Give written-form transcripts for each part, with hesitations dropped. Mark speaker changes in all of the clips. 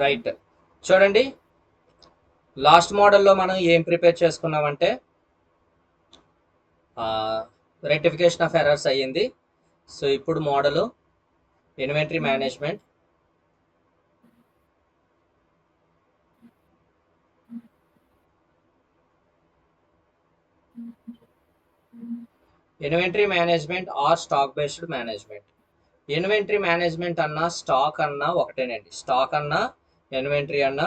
Speaker 1: Right. చూడండి, last మోడల్లో మనం ఏం ప్రిపేర్ చేసుకున్నామంటే రెక్టిఫికేషన్ ఆఫ్ ఎర్రర్స్ అయ్యింది. సో ఇప్పుడు model inventory management. Inventory management or stock based management. Inventory management అన్నా స్టాక్ అన్నా ఒకటేనండి. స్టాక్ అన్నా ఇన్వెంటరీ అన్నా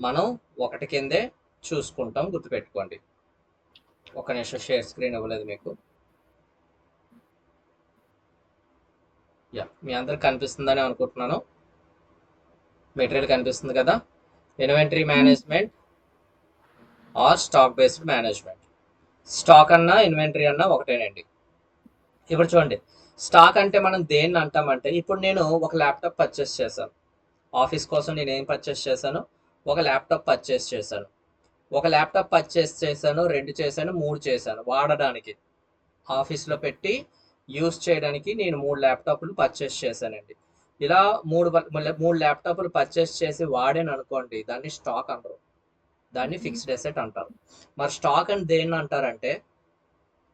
Speaker 1: మనం ఒకటి కిందే చూసుకుంటాం, గుర్తుపెట్టుకోండి. ఒక నిమిషం, షేర్ స్క్రీన్ ఇవ్వలేదు మీకు. యా, మీ అందరికి కనిపిస్తుందని అనుకుంటున్నాను. మెటీరియల్ కనిపిస్తుంది కదా. Inventory management or stock based management. Stock అన్నా ఇన్వెంటరీ అన్నా ఒకటేనండి. ఇప్పుడు చూడండి, స్టాక్ అంటే మనం దేన్ని అంటామంటే, ఇప్పుడు నేను ఒక ల్యాప్టాప్ పర్చేస్ చేశాను. ఆఫీస్ కోసం నేను ఏం పర్చేస్ చేశాను? ఒక ల్యాప్టాప్ పర్చేస్ చేశాను. ఒక ల్యాప్టాప్ పర్చేస్ చేశాను, 2 చేశాను, 3 చేశాను వాడడానికి. ఆఫీస్లో పెట్టి యూస్ చేయడానికి నేను 3 ల్యాప్టాప్లు పర్చేస్ చేశానండి. ఇలా మూడు ల్యాప్టాప్లు పర్చేస్ చేసి వాడాను అనుకోండి, దాన్ని స్టాక్ అంటారు. దాన్ని ఫిక్స్డ్ అసెట్ అంటారు. మరి స్టాక్ అని దేన్ని అంటారంటే,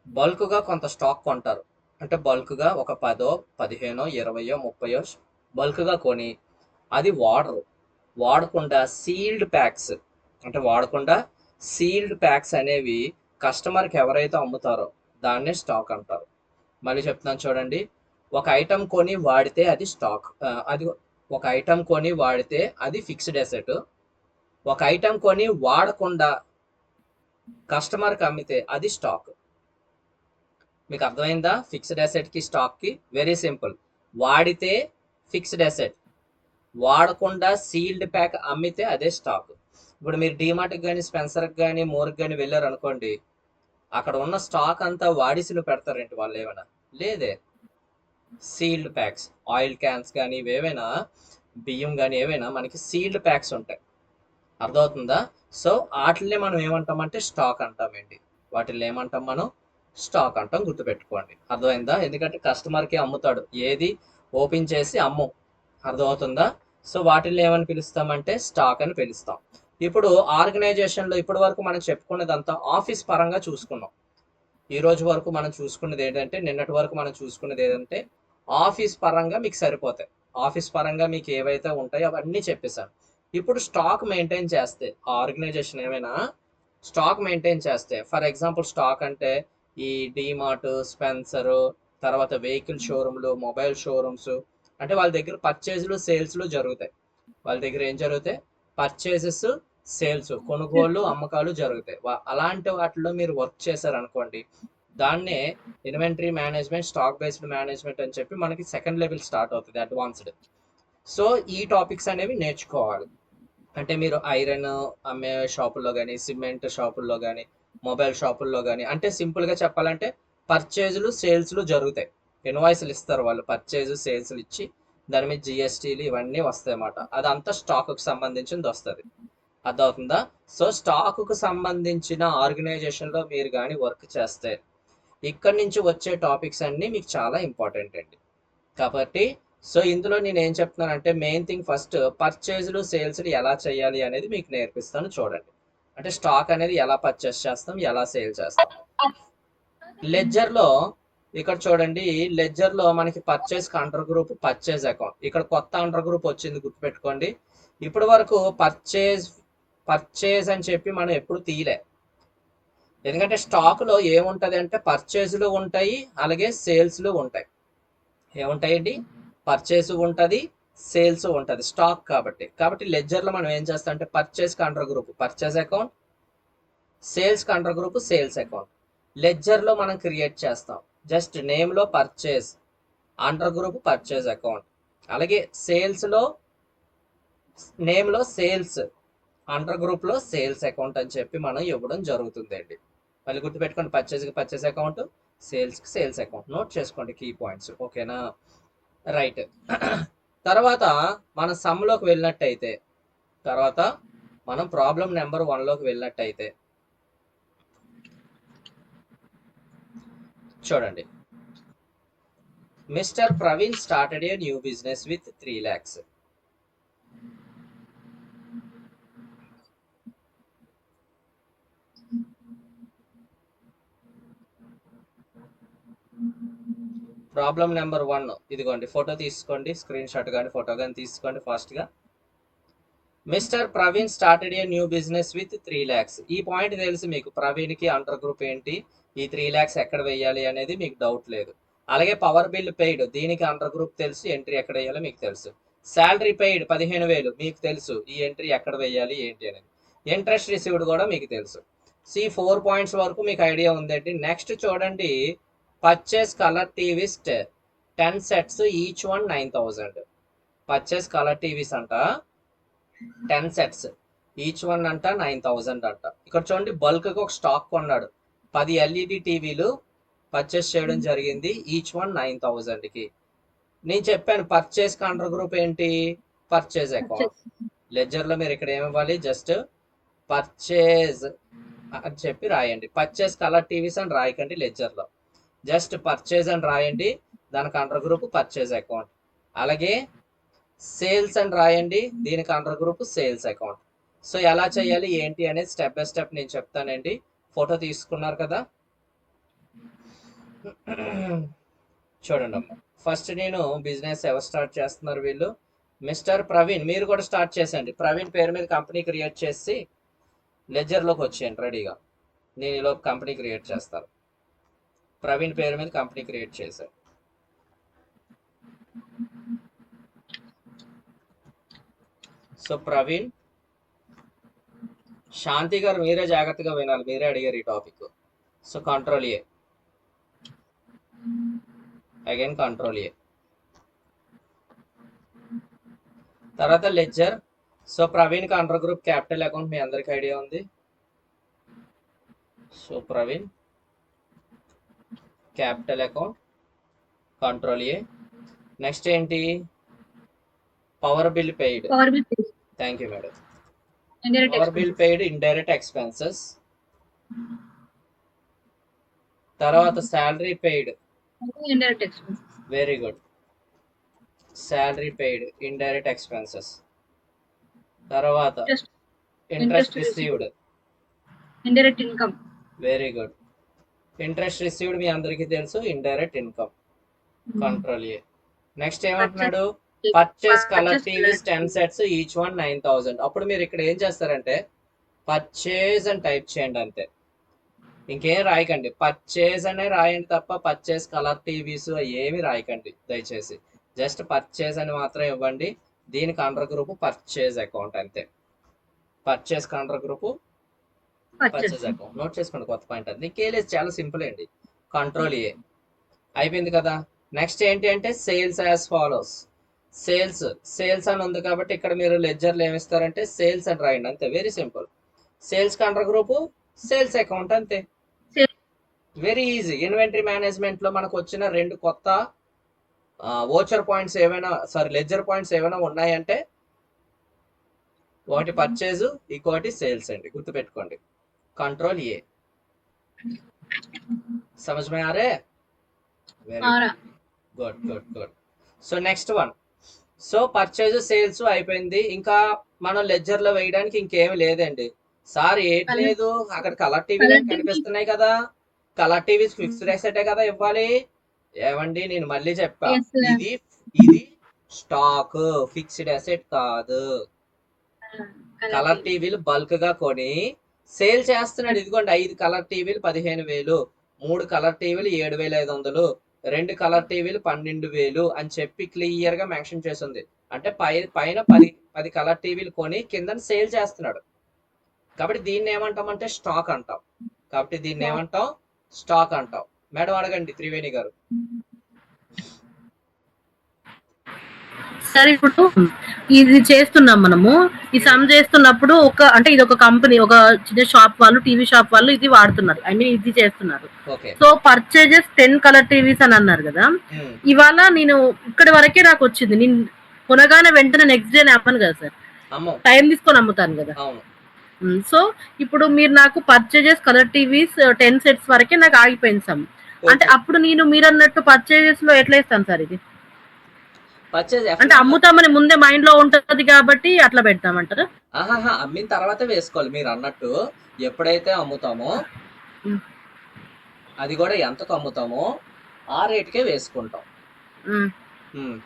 Speaker 1: బల్క్గా కొంత స్టాక్ కొంటారు. అంటే బల్క్గా ఒక 10, 15, 20, 30 బల్క్గా కొని అది వాడకుండా సీల్డ్ ప్యాక్స్, అంటే వాడకుండా సీల్డ్ ప్యాక్స్ అనేవి కస్టమర్కి ఎవరైతే అమ్ముతారో దాన్నే స్టాక్ అంటారు. మళ్ళీ చెప్తున్నాను చూడండి, ఒక ఐటమ్ కొని వాడితే అది స్టాక్. అది ఒక ఐటమ్ కొని వాడితే అది ఫిక్స్డ్ అసెట్. ఒక ఐటమ్ కొని వాడకుండా కస్టమర్కి అమ్మితే అది స్టాక్. మీకు అర్థమైందా? ఫిక్స్డ్ అసెట్కి స్టాక్కి వెరీ సింపుల్. వాడితే ఫిక్స్డ్ అసెట్, వాడకుండా సీల్డ్ ప్యాక్ అమ్మితే అదే స్టాక్. ఇప్పుడు మీరు డీమార్ట్కి కానీ స్పెన్సర్కి కానీ మోర్కి కానీ వెళ్ళారు అనుకోండి, అక్కడ ఉన్న స్టాక్ అంతా వాడిసిలు పెడతారేంటి వాళ్ళు? ఏమైనా లేదే. సీల్డ్ ప్యాక్స్, ఆయిల్ క్యాన్స్ కానీ ఏవైనా, బియ్యం కానీ ఏవైనా మనకి సీల్డ్ ప్యాక్స్ ఉంటాయి. అర్థమవుతుందా? సో వాటిల్ని మనం ఏమంటామంటే స్టాక్ అంటామండి. వాటిల్ని ఏమంటాం మనం? స్టాక్ అంటాం, గుర్తుపెట్టుకోండి. అర్థమైందా? ఎందుకంటే కస్టమర్కి అమ్ముతాడు, ఏది ఓపెన్ చేసి అమ్మం. అర్థమవుతుందా? సో వాటిల్ని ఏమని పిలుస్తామంటే స్టాక్ అని పిలుస్తాం. ఇప్పుడు ఆర్గనైజేషన్లో ఇప్పటి వరకు మనం చెప్పుకునేదంతా ఆఫీస్ పరంగా చూసుకున్నాం. ఈ రోజు వరకు మనం చూసుకున్నది ఏంటంటే, నిన్నటి వరకు మనం చూసుకున్నది ఏంటంటే ఆఫీస్ పరంగా మీకు సరిపోతాయి. ఆఫీస్ పరంగా మీకు ఏవైతే ఉంటాయో అవన్నీ చెప్పేశాను. ఇప్పుడు స్టాక్ మెయింటైన్ చేస్తే ఆర్గనైజేషన్ ఏమైనా స్టాక్ మెయింటైన్ చేస్తే, ఫర్ ఎగ్జాంపుల్ స్టాక్ అంటే ఈ డీమార్ట్, స్పెన్సర్, తర్వాత వెహికల్ షోరూమ్లు, మొబైల్ షోరూమ్స్, అంటే వాళ్ళ దగ్గర పర్చేజ్లు సేల్స్లు జరుగుతాయి. వాళ్ళ దగ్గర ఏం జరుగుతాయి? పర్చేజెస్, సేల్స్, కొనుగోళ్ళు, అమ్మకాలు జరుగుతాయి. అలాంటి వాటిలో మీరు వర్క్ చేశారనుకోండి, దాన్నే inventory management, stock based management అని చెప్పి మనకి సెకండ్ లెవెల్ స్టార్ట్ అవుతుంది, అడ్వాన్స్డ్. సో ఈ టాపిక్స్ అనేవి నేర్చుకోవాలి. అంటే మీరు ఐరన్ అమ్మే షాపుల్లో కానీ, సిమెంట్ షాపుల్లో కానీ, మొబైల్ షాపుల్లో కానీ, అంటే సింపుల్గా చెప్పాలంటే పర్చేజులు, సేల్స్లు జరుగుతాయి. ఇన్వాయిస్లు ఇస్తారు వాళ్ళు, పర్చేజ్ సేల్స్లు ఇచ్చి దాని మీద జిఎస్టీలు ఇవన్నీ వస్తాయి అన్నమాట. అదంతా స్టాక్కి సంబంధించింది వస్తుంది. అర్థమవుతుందా? సో స్టాక్కు సంబంధించిన ఆర్గనైజేషన్లో మీరు కానీ వర్క్ చేస్తే ఇక్కడి నుంచి వచ్చే టాపిక్స్ అన్నీ మీకు చాలా ఇంపార్టెంట్ అండి. కాబట్టి సో ఇందులో నేను ఏం చెప్తున్నానంటే, మెయిన్ థింగ్ ఫస్ట్ పర్చేజ్లు, సేల్స్లు ఎలా చేయాలి అనేది మీకు నేర్పిస్తాను. చూడండి, అంటే స్టాక్ అనేది ఎలా పర్చేస్ చేస్తాం, ఎలా సేల్ చేస్తాం. లెడ్జర్లో ఇక్కడ చూడండి, లెడ్జర్లో మనకి purchase under group, purchase account. ఇక్కడ కొత్త అండర్ గ్రూప్ వచ్చింది, గుర్తుపెట్టుకోండి. ఇప్పటి వరకు పర్చేజ్ అని చెప్పి మనం ఎప్పుడు తీయలే. ఎందుకంటే స్టాక్లో ఏముంటుంది అంటే పర్చేజ్లు ఉంటాయి, అలాగే సేల్స్లు ఉంటాయి. ఏముంటాయండి? పర్చేస్ ఉంటుంది, సేల్స్ ఉంటుంది, స్టాక్. కాబట్టి లెడ్జర్లో మనం ఏం చేస్తాం అంటే purchase under group purchase account, sales under group sales account. లెడ్జర్లో మనం క్రియేట్ చేస్తాం. జస్ట్ నేమ్లో purchase, under group purchase account. అలాగే సేల్స్లో నేమ్లో సేల్స్, అండర్ గ్రూప్లో సేల్స్ అకౌంట్ అని చెప్పి మనం ఇవ్వడం జరుగుతుందండి. మళ్ళీ గుర్తుపెట్టుకోండి, పర్చేజ్కి పర్చేజ్ అకౌంట్, సేల్స్కి సేల్స్ అకౌంట్. నోట్ చేసుకోండి కీ పాయింట్స్, ఓకేనా? రైట్. తర్వాత మనం సమ్లోకి వెళ్ళినట్టయితే, తర్వాత మనం ప్రాబ్లం నెంబర్ 1లోకి వెళ్ళినట్టయితే చూడండి, mister Praveen started a new business with 3 lakhs. Problem number 1 ఇదిగోండి, ఫోటో తీసుకోండి, స్క్రీన్ షాట్ కానీ ఫోటో కానీ తీసుకోండి ఫాస్ట్గా. Mister Praveen started a new business with 3 lakhs. ఈ పాయింట్ తెలుసు మీకు, ప్రవీణ్కి అండర్ గ్రూప్ ఏంటి, ఈ 3 lakhs ఎక్కడ వేయాలి అనేది మీకు డౌట్ లేదు. అలాగే పవర్ బిల్ పెయిడ్, దీనికి అండర్ గ్రూప్ తెలుసు, ఎంట్రీ ఎక్కడ వేయాలో మీకు తెలుసు. శాలరీ పెయిడ్ 15,000 మీకు తెలుసు, ఈ ఎంట్రీ ఎక్కడ వేయాలి ఏంటి అనేది. ఇంట్రెస్ట్ రిసీవ్డ్ కూడా మీకు తెలుసు. సి 4 పాయింట్స్ వరకు మీకు ఐడియా ఉందండి. నెక్స్ట్ చూడండి, purchase colour TVs 10 sets, each one 9,000. Purchase colour TVs అంట 10 sets, ఈచ్ వన్ అంట 9,000 అంట. ఇక్కడ చూడండి, బల్క్గా ఒక స్టాక్ కొన్నాడు, 10 LED టీవీలు పర్చేస్ చేయడం జరిగింది, ఈచ్ వన్ 9,000కి. నేను చెప్పాను పర్చేస్ అండర్ గ్రూప్ ఏంటి, పర్చేజ్ అకౌంట్. లెడ్జర్లో మీరు ఇక్కడ ఏమివ్వాలి, జస్ట్ పర్చేజ్ అని చెప్పి రాయండి. పర్చేస్ కలర్ టీవీస్ అని రాయకండి లెడ్జర్లో, జస్ట్ పర్చేజ్ అని రాయండి, దానికి అండర్ గ్రూప్ పర్చేజ్ అకౌంట్. అలాగే సేల్స్ అని రాయండి, దీనికి under group sales account. So ఎలా చేయాలి ఏంటి అనేది స్టెప్ బై స్టెప్ నేను చెప్తానండి. ఫోటో తీసుకున్నారు కదా, చూడండి అమ్మ. ఫస్ట్ నేను బిజినెస్ ఎవరు స్టార్ట్ చేస్తున్నారు, వీళ్ళు మిస్టర్ ప్రవీణ్. మీరు కూడా స్టార్ట్ చేసేయండి, ప్రవీణ్ పేరు మీద కంపెనీ క్రియేట్ చేసి లెడ్జర్లోకి వచ్చేయండి రెడీగా. నేను ఈలో కంపెనీ క్రియేట్ చేస్తాను, ప్రవీణ్ పేరు మీద కంపెనీ క్రియేట్ చేశాను. సో ప్రవీణ్, శాంతి గారు మీరే జాగ్రత్తగా వినాలి, మీరే అడిగారు ఈ టాపిక్. So control A, again control A, తర్వాత లెడ్జర్. సో ప్రవీణ్కి అండర్ గ్రూప్ క్యాపిటల్ అకౌంట్ మీ అందరికి ఐడియా ఉంది. So Praveen capital account, control A. Next ఏంటి, power bill paid. Thank you madam. Power bill paid indirect expenses. తర్వాత salary paid, very good, salary paid indirect expenses. తర్వాత interest received,
Speaker 2: indirect income,
Speaker 1: very good. Interest received మీ అందరికీ తెలుసు, indirect income, control A. Next ఏమంటున్నాడు, purchase colour TVs 10 sets, each one 9,000. అప్పుడు మీరు ఇక్కడ ఏం చేస్తారంటే పర్చేజ్ అని టైప్ చేయండి అంతే, ఇంకేం రాయకండి, పర్చేజ్ అనే రాయండి తప్ప పర్చేస్ కలర్ టీవీస్ ఏమి రాయకండి దయచేసి, జస్ట్ పర్చేజ్ అని మాత్రం ఇవ్వండి. దీనికి అండర్ గ్రూప్ పర్చేజ్ అకౌంట్ అంతే, purchase under group purchase account. Note చేసుకోండి, కొత్త పాయింట్ అది, ఇంకేలేదు, చాలా సింపుల్ అండి. కంట్రోల్ ఏ అయిపోయింది కదా. నెక్స్ట్ ఏంటి అంటే సేల్స్ యాజ్ ఫాలోస్. సేల్స్ అని ఉంది కాబట్టి ఇక్కడ మీరు లెడ్జర్లో ఏమిస్తారంటే సేల్స్ అని రాయండి అంతే, very simple. Sales under group sales account అంతే, వెరీ ఈజీ. ఇన్వెంటరీ మేనేజ్మెంట్ లో మనకు వచ్చిన 2 కొత్త వోచర్ పాయింట్స్ ఏమైనా, లెడ్జర్ పాయింట్స్ ఏమైనా ఉన్నాయంటే ఒకటి పర్చేజ్, ఇంకోటి సేల్స్ అండి, గుర్తుపెట్టుకోండి. కంట్రోల్ ఏ, సమझ में आ रहे? Very good good good. So next one, so purchase sales అయిపోయింది, ఇంకా మనం లెడ్జర్ లో వేయడానికి ఇంకేమి లేదండి. సార్ ఏంటి లేదు, అక్కడ కలర్ టీవీలు కనిపిస్తున్నాయి కదా, కలర్ టీవీ ఫిక్స్డ్ అసెటే కదా ఇవ్వాలి. ఏమండి నేను మళ్ళీ చెప్పా, ఇది స్టాక్, ఫిక్స్డ్ అసెట్ కాదు. కలర్ టీవీలు బల్క్ గా కొని సేల్ చేస్తున్నాడు, ఇదిగోండి 5 కలర్ టీవీలు 15,000, 3 కలర్ టీవీలు 7,500, 2 కలర్ టీవీలు 12,000 అని చెప్పి క్లియర్ గా మెన్షన్ చేసింది. అంటే పైన 10 కలర్ టీవీలు కొని కింద సేల్ చేస్తున్నాడు. కాబట్టి దీన్ని ఏమంటామంటే స్టాక్ అంటాం. కాబట్టి దీన్ని ఏమంటాం, స్టాక్ అంటాం. మేడం అడగండి త్రివేణి గారు.
Speaker 2: సరే, ఇప్పుడు ఇది చేస్తున్నాం మనము, ఈ సమ్ చేస్తున్నప్పుడు అంటే ఇది ఒక కంపెనీ, ఒక చిన్న షాప్ వాళ్ళు, టీవీ షాప్ వాళ్ళు ఇది వాడుతున్నారు, ఐ మీన్ ఇది చేస్తున్నారు. సో పర్చేజెస్ 10 కలర్ టీవీస్ అని అన్నారు కదా, ఇవాళ నేను ఇక్కడి వరకే నాకు వచ్చింది, నేను కొనగానే వెంటనే నెక్స్ట్ డే అమ్మను కదా సార్, టైం తీసుకొని అమ్ముతాను కదా. సో ఇప్పుడు మీరు నాకు పర్చేజెస్ కలర్ టీవీస్ 10 sets వరకే నాకు ఆగిపోయింది సమ్, అంటే అప్పుడు నేను మీరు అన్నట్టు పర్చేజెస్ లో ఎట్లా ఇస్తాను సార్ ఇది, అంటే అమ్ముతామని ముందే మైండ్ లో ఉంటది కాబట్టి అట్లా పెడతామంటారా?
Speaker 1: అమ్మిన తర్వాత వేసుకోవాలి. మీరు అన్నట్టు ఎప్పుడైతే అమ్ముతామో, అది కూడా ఎంతకు అమ్ముతామో ఆ రేటుకే వేసుకుంటాం.
Speaker 2: ఉమ్.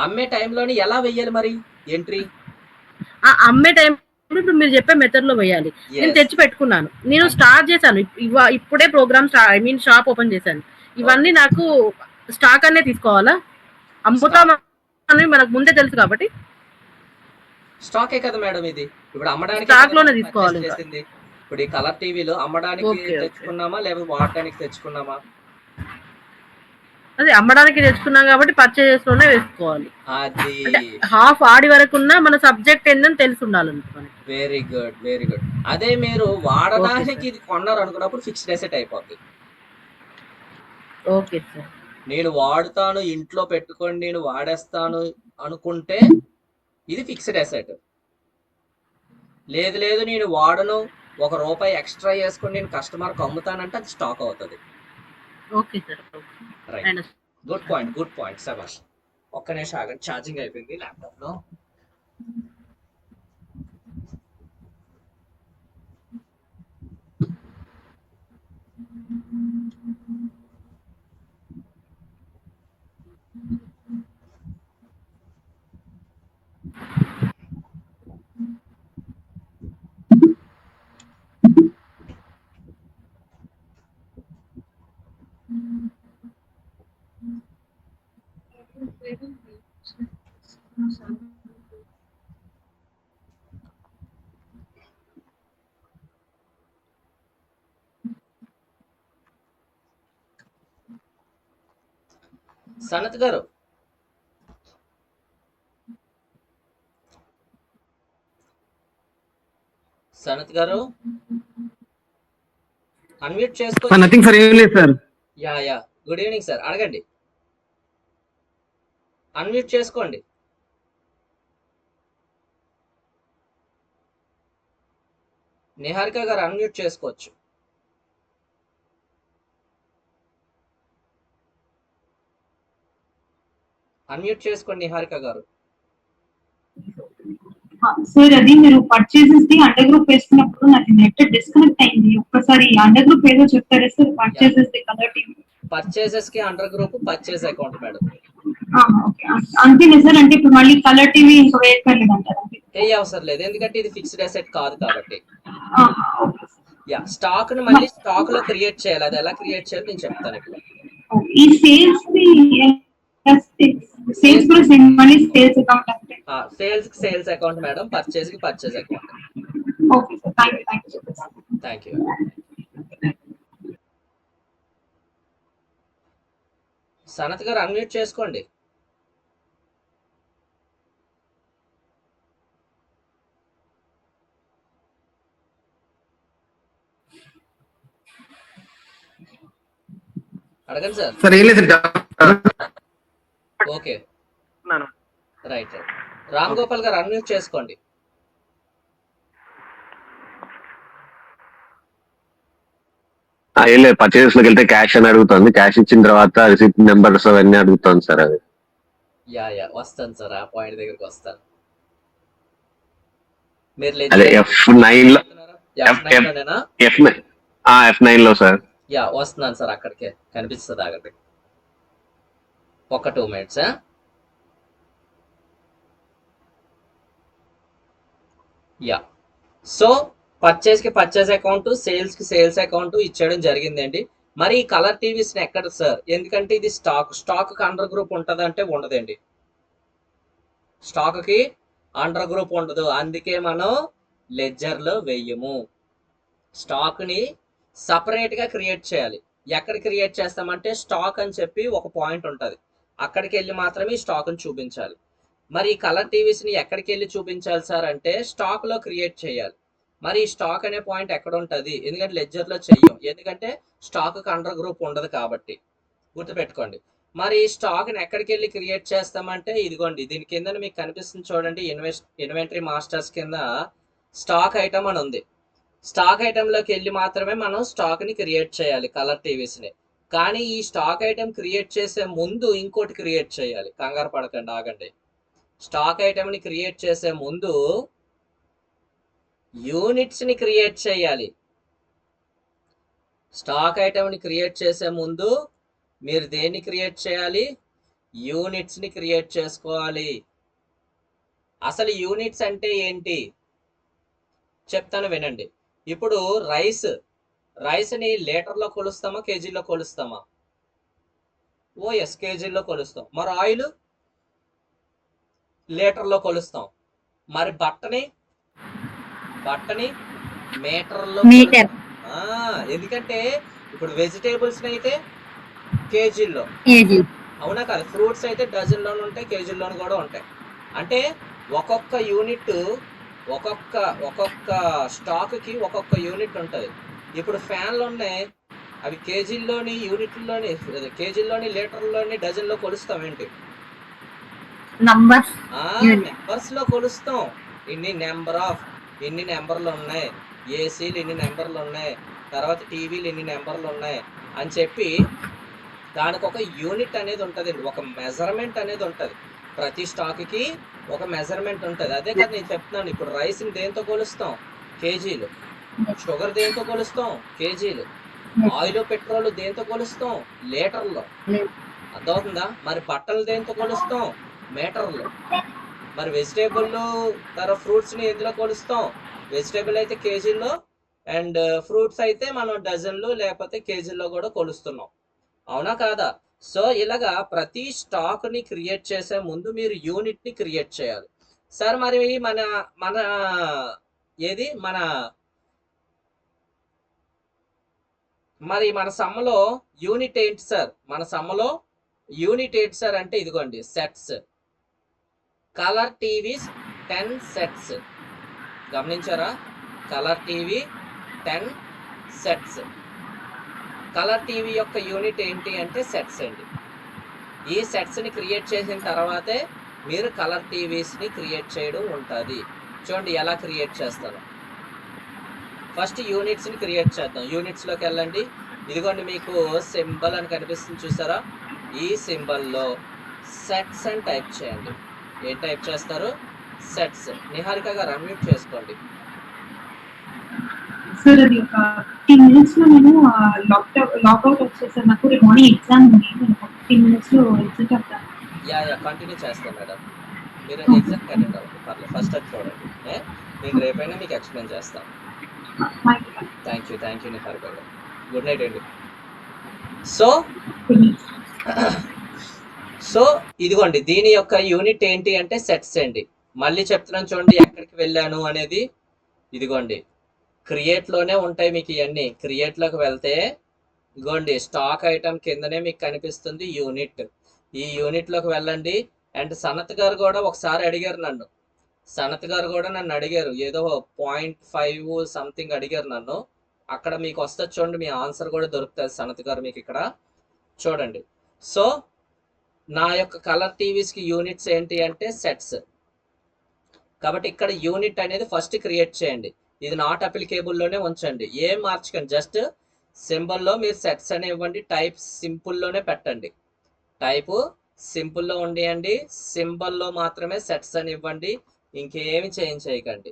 Speaker 1: అమ్మే టైంలోని ఎలా వెయ్యాలి మరి ఎంట్రీ?
Speaker 2: ఆ అమ్మే టైం ఇప్పుడు మీరు చెప్పే మెథడ్ లో వేయాలి. నేను
Speaker 1: ఎస్.
Speaker 2: తెచ్చి పెట్టుకున్నాను, నేను స్టార్ట్ చేశాను, ఇప్పుడే program I mean shop open చేశాను. ఇవన్నీ నాకు స్టాక్ అనే తీసుకోవాలా? అమ్ముతామని మనకు ముందే తెలుసు కాబట్టి
Speaker 1: స్టాకే కదా మేడం ఇది. ఇప్పుడు అమ్మడానికి
Speaker 2: స్టాక్ లోనే తీసుకోవాలి ఇంకా.
Speaker 1: చేసింది. ఇప్పుడు ఈ కలర్ టీవీలో అమ్మడానికి తెచ్చుకున్నామా లేకపోతే వాడడానికి తెచ్చుకున్నామా?
Speaker 2: అదే అమ్మడానికి తెచ్చుకున్నాం కాబట్టి పర్చేజెస్ లోనే వేసుకోవాలి.
Speaker 1: అది
Speaker 2: అంటే హాఫ్ ఆడి వరకున్న మన సబ్జెక్ట్ ఏందని తెలిసి ఉండాలి మనకి.
Speaker 1: Very good, very good. అదే మీరు వాడడానికి ఇది కొన్నారు అనుకున్నప్పుడు ఫిక్స్డ్ అసెట్ అయిపోద్ది.
Speaker 2: Okay sir.
Speaker 1: నేను వాడుతాను, ఇంట్లో పెట్టుకొని నేను వాడేస్తాను అనుకుంటే ఇది ఫిక్స్డ్ అసెట్. లేదు లేదు నేను వాడను, ₹1 ఎక్స్ట్రా చేసుకొని నేను కస్టమర్కి అమ్ముతానంటే అది స్టాక్ అవుతుంది.
Speaker 2: Okay sir.
Speaker 1: Right, good point, good point, శభాష్. ఒక్క నిమిషం ఆగండి, ఛార్జింగ్ అయిపోయింది ల్యాప్టాప్ లో. సనత్ గారు, సనత్ గారు అన్మ్యూట్ చేసుకో.
Speaker 3: నథింగ్ సార్, ఏం లేదు sir.
Speaker 1: Yeah yeah, good evening sir, అడగండి. అన్మ్యూట్ చేసుకోండి. నిహారిక గారు అన్మ్యూట్ చేసుకోవచ్చు. అన్మ్యూట్ చేసుకోండి నిహారిక గారు.
Speaker 4: సార్ అది మీరు పర్చేసెస్ ది అండర్ గ్రూప్ వేసుకున్నప్పుడు నాకు నెట్ డిస్కనెక్ట్ అయింది. ఒక్కసారి అండర్ గ్రూప్ ఏదో చెప్తారా sir? Purchases the colour TV
Speaker 1: purchases కి under group purchase account madam.
Speaker 4: Okay, అంతేనా సార్? అంటే ఇప్పుడు మళ్ళీ కలర్ టీవీ ఇంకా వేయక్కర్లేదు అంటారా?
Speaker 1: ఏ అవసరం లేదు, ఎందుకంటే ఇది ఫిక్స్డ్ అసెట్ కాదు కాబట్టి. యా, స్టాక్ ను మళ్ళీ స్టాక్ లో క్రియేట్ చేయాలి. అది ఎలా క్రియేట్ చేయాలి నేను చెప్తాను ఇప్పుడు.
Speaker 4: ఈ సేల్స్ సేల్స్ కూడా మళ్ళీ సేల్స్ అకౌంట్ అంటే
Speaker 1: సేల్స్ కి సేల్స్ అకౌంట్ మేడం, పర్చేస్ కి purchase account.
Speaker 4: Okay sir, thank you.
Speaker 1: Thank you. Sanath గారు అన్మ్యూట్ చేసుకోండి. అడగండి సార్.
Speaker 3: సార్ ఏం లేదు sir.
Speaker 1: Okay, right right. Ram Gopal గారు అన్మ్యూట్ చేసుకోండి.
Speaker 3: ఏం లేదు, పర్చేస్ లోకి వెళ్తే క్యాష్ అని అడుగుతుంది. క్యాష్ ఇచ్చిన తర్వాత రిసిప్ట్ నెంబర్స్ అవన్నీ అడుగుతుంది సార్. అది
Speaker 1: యా యా, వస్తాను సార్, ఆ పాయింట్ దగ్గరికి వస్తాను. మీరు
Speaker 3: అదే F9 లో, F9 లో సార్.
Speaker 1: యా, వస్తున్నాను సార్, అక్కడికే కనిపిస్తుంది. ఆగండి ఒక 2 minutes. యా, సో పర్చేస్ కి పర్చేస్ అకౌంట్, సేల్స్ కి సేల్స్ అకౌంట్ ఇచ్చడం జరిగిందండి. మరి ఈ కలర్ టీవీస్ ఎక్కడ సార్? ఎందుకంటే ఇది స్టాక్ కి అండర్ గ్రూప్ ఉంటది అంటే ఉండదండి. స్టాక్ కి అండర్ గ్రూప్ ఉండదు, అందుకే మనం లెడ్జర్ లో వెయ్యము. స్టాక్ ని సపరేట్ గా క్రియేట్ చేయాలి. ఎక్కడ క్రియేట్ చేస్తామంటే స్టాక్ అని చెప్పి ఒక పాయింట్ ఉంటది, అక్కడికి వెళ్ళి మాత్రమే ఈ స్టాక్ ని చూపించాలి. మరి ఈ కలర్ టీవీస్ ని ఎక్కడికి వెళ్ళి చూపించాలి సార్ అంటే స్టాక్ లో క్రియేట్ చేయాలి. మరి ఈ స్టాక్ అనే పాయింట్ ఎక్కడ ఉంటది? ఎందుకంటే లెడ్జర్ లో చెయ్యం, ఎందుకంటే స్టాక్ కి అండర్ గ్రూప్ ఉండదు కాబట్టి. గుర్తుపెట్టుకోండి. మరి స్టాక్ ని ఎక్కడికి వెళ్ళి క్రియేట్ చేస్తామంటే ఇదిగోండి, దీని కింద మీకు కనిపిస్తుంది చూడండి, ఇన్వెంటరీ మాస్టర్స్ కింద స్టాక్ ఐటమ్ అని ఉంది. స్టాక్ ఐటమ్ లోకి వెళ్ళి మాత్రమే మనం స్టాక్ ని క్రియేట్ చేయాలి కలర్ టీవీస్ ని. కానీ ఈ స్టాక్ ఐటమ్ క్రియేట్ చేసే ముందు ఇంకోటి క్రియేట్ చేయాలి. కంగారు పడకండి, ఆగండి. స్టాక్ ఐటమ్ ని క్రియేట్ చేసే ముందు యూనిట్స్ ని క్రియేట్ చేయాలి. స్టాక్ ఐటమ్ ని క్రియేట్ చేసే ముందు మీరు దేన్ని క్రియేట్ చేయాలి? యూనిట్స్ ని క్రియేట్ చేసుకోవాలి. అసలు యూనిట్స్ అంటే ఏంటి చెప్తాను వినండి. ఇప్పుడు రైస్ ని లీటర్లో కొలుస్తామా, కేజీలో కొలుస్తామా? కేజీల్లో కొలుస్తాం. మరి ఆయిల్ లీటర్లో కొలుస్తాం. మరి బట్టని మీటర్లో
Speaker 2: మీటర్.
Speaker 1: ఎందుకంటే ఇప్పుడు వెజిటేబుల్స్ అయితే కేజీల్లో, అవునా కాదు? ఫ్రూట్స్ అయితే డజన్లోనూ ఉంటాయి, కేజీల్లోనూ కూడా ఉంటాయి. అంటే ఒక్కొక్క యూనిట్, ఒక్కొక్క స్టాక్కి ఒక్కొక్క యూనిట్ ఉంటుంది. ఇప్పుడు ఫ్యాన్లు ఉన్నాయి, అవి కేజీల్లోని, యూనిట్లోని, కేజీల్లోని, లీటర్లోని, డజన్లో కొలుస్తాం ఏంటి? నెంబర్స్ లో కొలుస్తాం. ఇన్ని నెంబర్లు ఉన్నాయి, ఏసీలు ఇన్ని నెంబర్లు ఉన్నాయి, తర్వాత టీవీలు ఇన్ని నెంబర్లు ఉన్నాయి అని చెప్పి దానికి ఒక యూనిట్ అనేది ఉంటుంది, ఒక మెజర్మెంట్ అనేది ఉంటుంది. ప్రతి స్టాక్కి ఒక మెజర్మెంట్ ఉంటుంది. అదే కదా నేను చెప్తున్నాను. ఇప్పుడు రైస్ని దేంతో కొలుస్తాం? కేజీలు. షుగర్ దేంతో కొలుస్తాం? కేజీలు. ఆయిల్ పెట్రోల్ దేంతో కొలుస్తాం? లీటర్లో. అర్థమవుతుందా? మరి బట్టలు దేంతో కొలుస్తాం? మీటర్లు. మరి వెజిటేబుల్ తర్వాత ఫ్రూట్స్ని ఎందులో కొలుస్తాం? వెజిటేబుల్ అయితే కేజీల్లో, అండ్ ఫ్రూట్స్ అయితే మనం డజన్లు లేకపోతే కేజీల్లో కూడా కొలుస్తున్నాం, అవునా కాదా? సో ఇలాగా ప్రతి స్టాక్ ని క్రియేట్ చేసే ముందు మీరు యూనిట్ ని క్రియేట్ చేయాలి. సార్ మరి మన మన ఏది మన మరి మన సమ్మలో యూనిట్ ఏంటి సార్? మన సమ్మలో యూనిట్ ఏంటి సార్ అంటే ఇదిగోండి, సెట్స్. Colour TVs 10 sets. గమనించారా? Colour TV 10 sets. Colour TV యొక్క యూనిట్ ఏంటి అంటే సెట్స్ అండి. ఈ సెట్స్ని క్రియేట్ చేసిన తర్వాతే మీరు కలర్ టీవీస్ని క్రియేట్ చేయడం ఉంటుంది. చూడండి ఎలా క్రియేట్ చేస్తారో. ఫస్ట్ యూనిట్స్ని క్రియేట్ చేద్దాం. యూనిట్స్లోకి వెళ్ళండి. ఇదిగోండి మీకు సింబల్ అని కనిపిస్తుంది చూసారా? ఈ సింబల్లో సెట్స్ అని టైప్ చేయండి. ఏం టైప్ చేస్తారు? సెట్స్. నిహారిక గారు అన్మ్యూట్ చేసుకోండి.
Speaker 4: సార్ అది ఒక 15 minutes లో నేను లాక్అవుట్ వచ్చేసాను. నాకు రేపు మార్నింగ్ ఎగ్జామ్ ఉంది. నేను 15 minutes లో ఎగ్జిట్ అవుతాను.
Speaker 1: కంటిన్యూ చేస్తాను మేడం. మీరు ఎగ్జామ్ అటెండ్ అవ్వండి, పర్లేదు. ఫస్ట్ అది చూడండి. నేను రేపైనా మీకు ఎక్స్ప్లెయిన్ చేస్తాను. థ్యాంక్ యూ నిహారిక గారు. గుడ్ నైట్ అండి. సో ఇదిగోండి, దీని యొక్క యూనిట్ ఏంటి అంటే సెట్స్ అండి. మళ్ళీ చెప్తున్నాను చూడండి ఎక్కడికి వెళ్ళాను అనేది. ఇదిగోండి క్రియేట్ లోనే ఉంటాయి మీకు ఇవన్నీ. క్రియేట్ లోకి వెళ్తే ఇదిగోండి స్టాక్ ఐటమ్ కిందనే మీకు కనిపిస్తుంది యూనిట్. ఈ యూనిట్ లోకి వెళ్ళండి. అండ్ సనత్ గారు కూడా ఒకసారి అడిగారు నన్ను. ఏదో 0.5 సంథింగ్ అడిగారు నన్ను. అక్కడ మీకు వస్తుంది చూడండి, మీ ఆన్సర్ కూడా దొరుకుతుంది సనత్ గారు మీకు ఇక్కడ చూడండి. సో నా యొక్క కలర్ టీవీస్కి యూనిట్స్ ఏంటి అంటే సెట్స్. కాబట్టి ఇక్కడ యూనిట్ అనేది ఫస్ట్ క్రియేట్ చేయండి. ఇది నాట్ అప్లికేబుల్లోనే ఉంచండి, ఏం మార్చకండి. జస్ట్ సింబల్లో మీరు సెట్స్ అని ఇవ్వండి. టైప్ సింపుల్లోనే పెట్టండి. టైపు సింపుల్లో ఉండియండి. సింబల్లో మాత్రమే సెట్స్ అని ఇవ్వండి. ఇంకేమి చేంజ్ చేయకండి.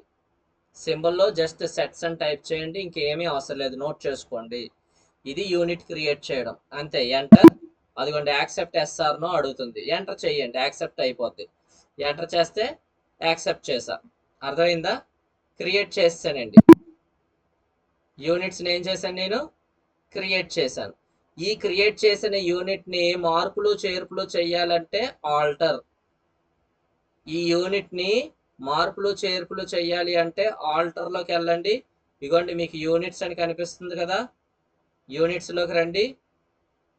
Speaker 1: సింబల్లో జస్ట్ సెట్స్ అని టైప్ చేయండి. ఇంకేమీ అవసరం లేదు, నోట్ చేసుకోండి. ఇది యూనిట్ క్రియేట్ చేయడం అంతే. ఎంటర్. అదిగోండి యాక్సెప్ట్ ఎస్ఆర్ నో అడుగుతుంది. ఎంటర్ చేయండి, యాక్సెప్ట్ అయిపోద్ది. ఎంటర్ చేస్తే యాక్సెప్ట్ చేసా. అర్థమైందా? క్రియేట్ చేసానండి. యూనిట్స్ని ఏం చేశాను? నేను క్రియేట్ చేశాను. ఈ క్రియేట్ చేసిన యూనిట్ని మార్పులు చేర్పులు చేయాలంటే ఆల్టర్. ఈ యూనిట్ని మార్పులు చేర్పులు చేయాలి అంటే ఆల్టర్లోకి వెళ్ళండి. ఇగోండి మీకు యూనిట్స్ అని కనిపిస్తుంది కదా, యూనిట్స్లోకి రండి,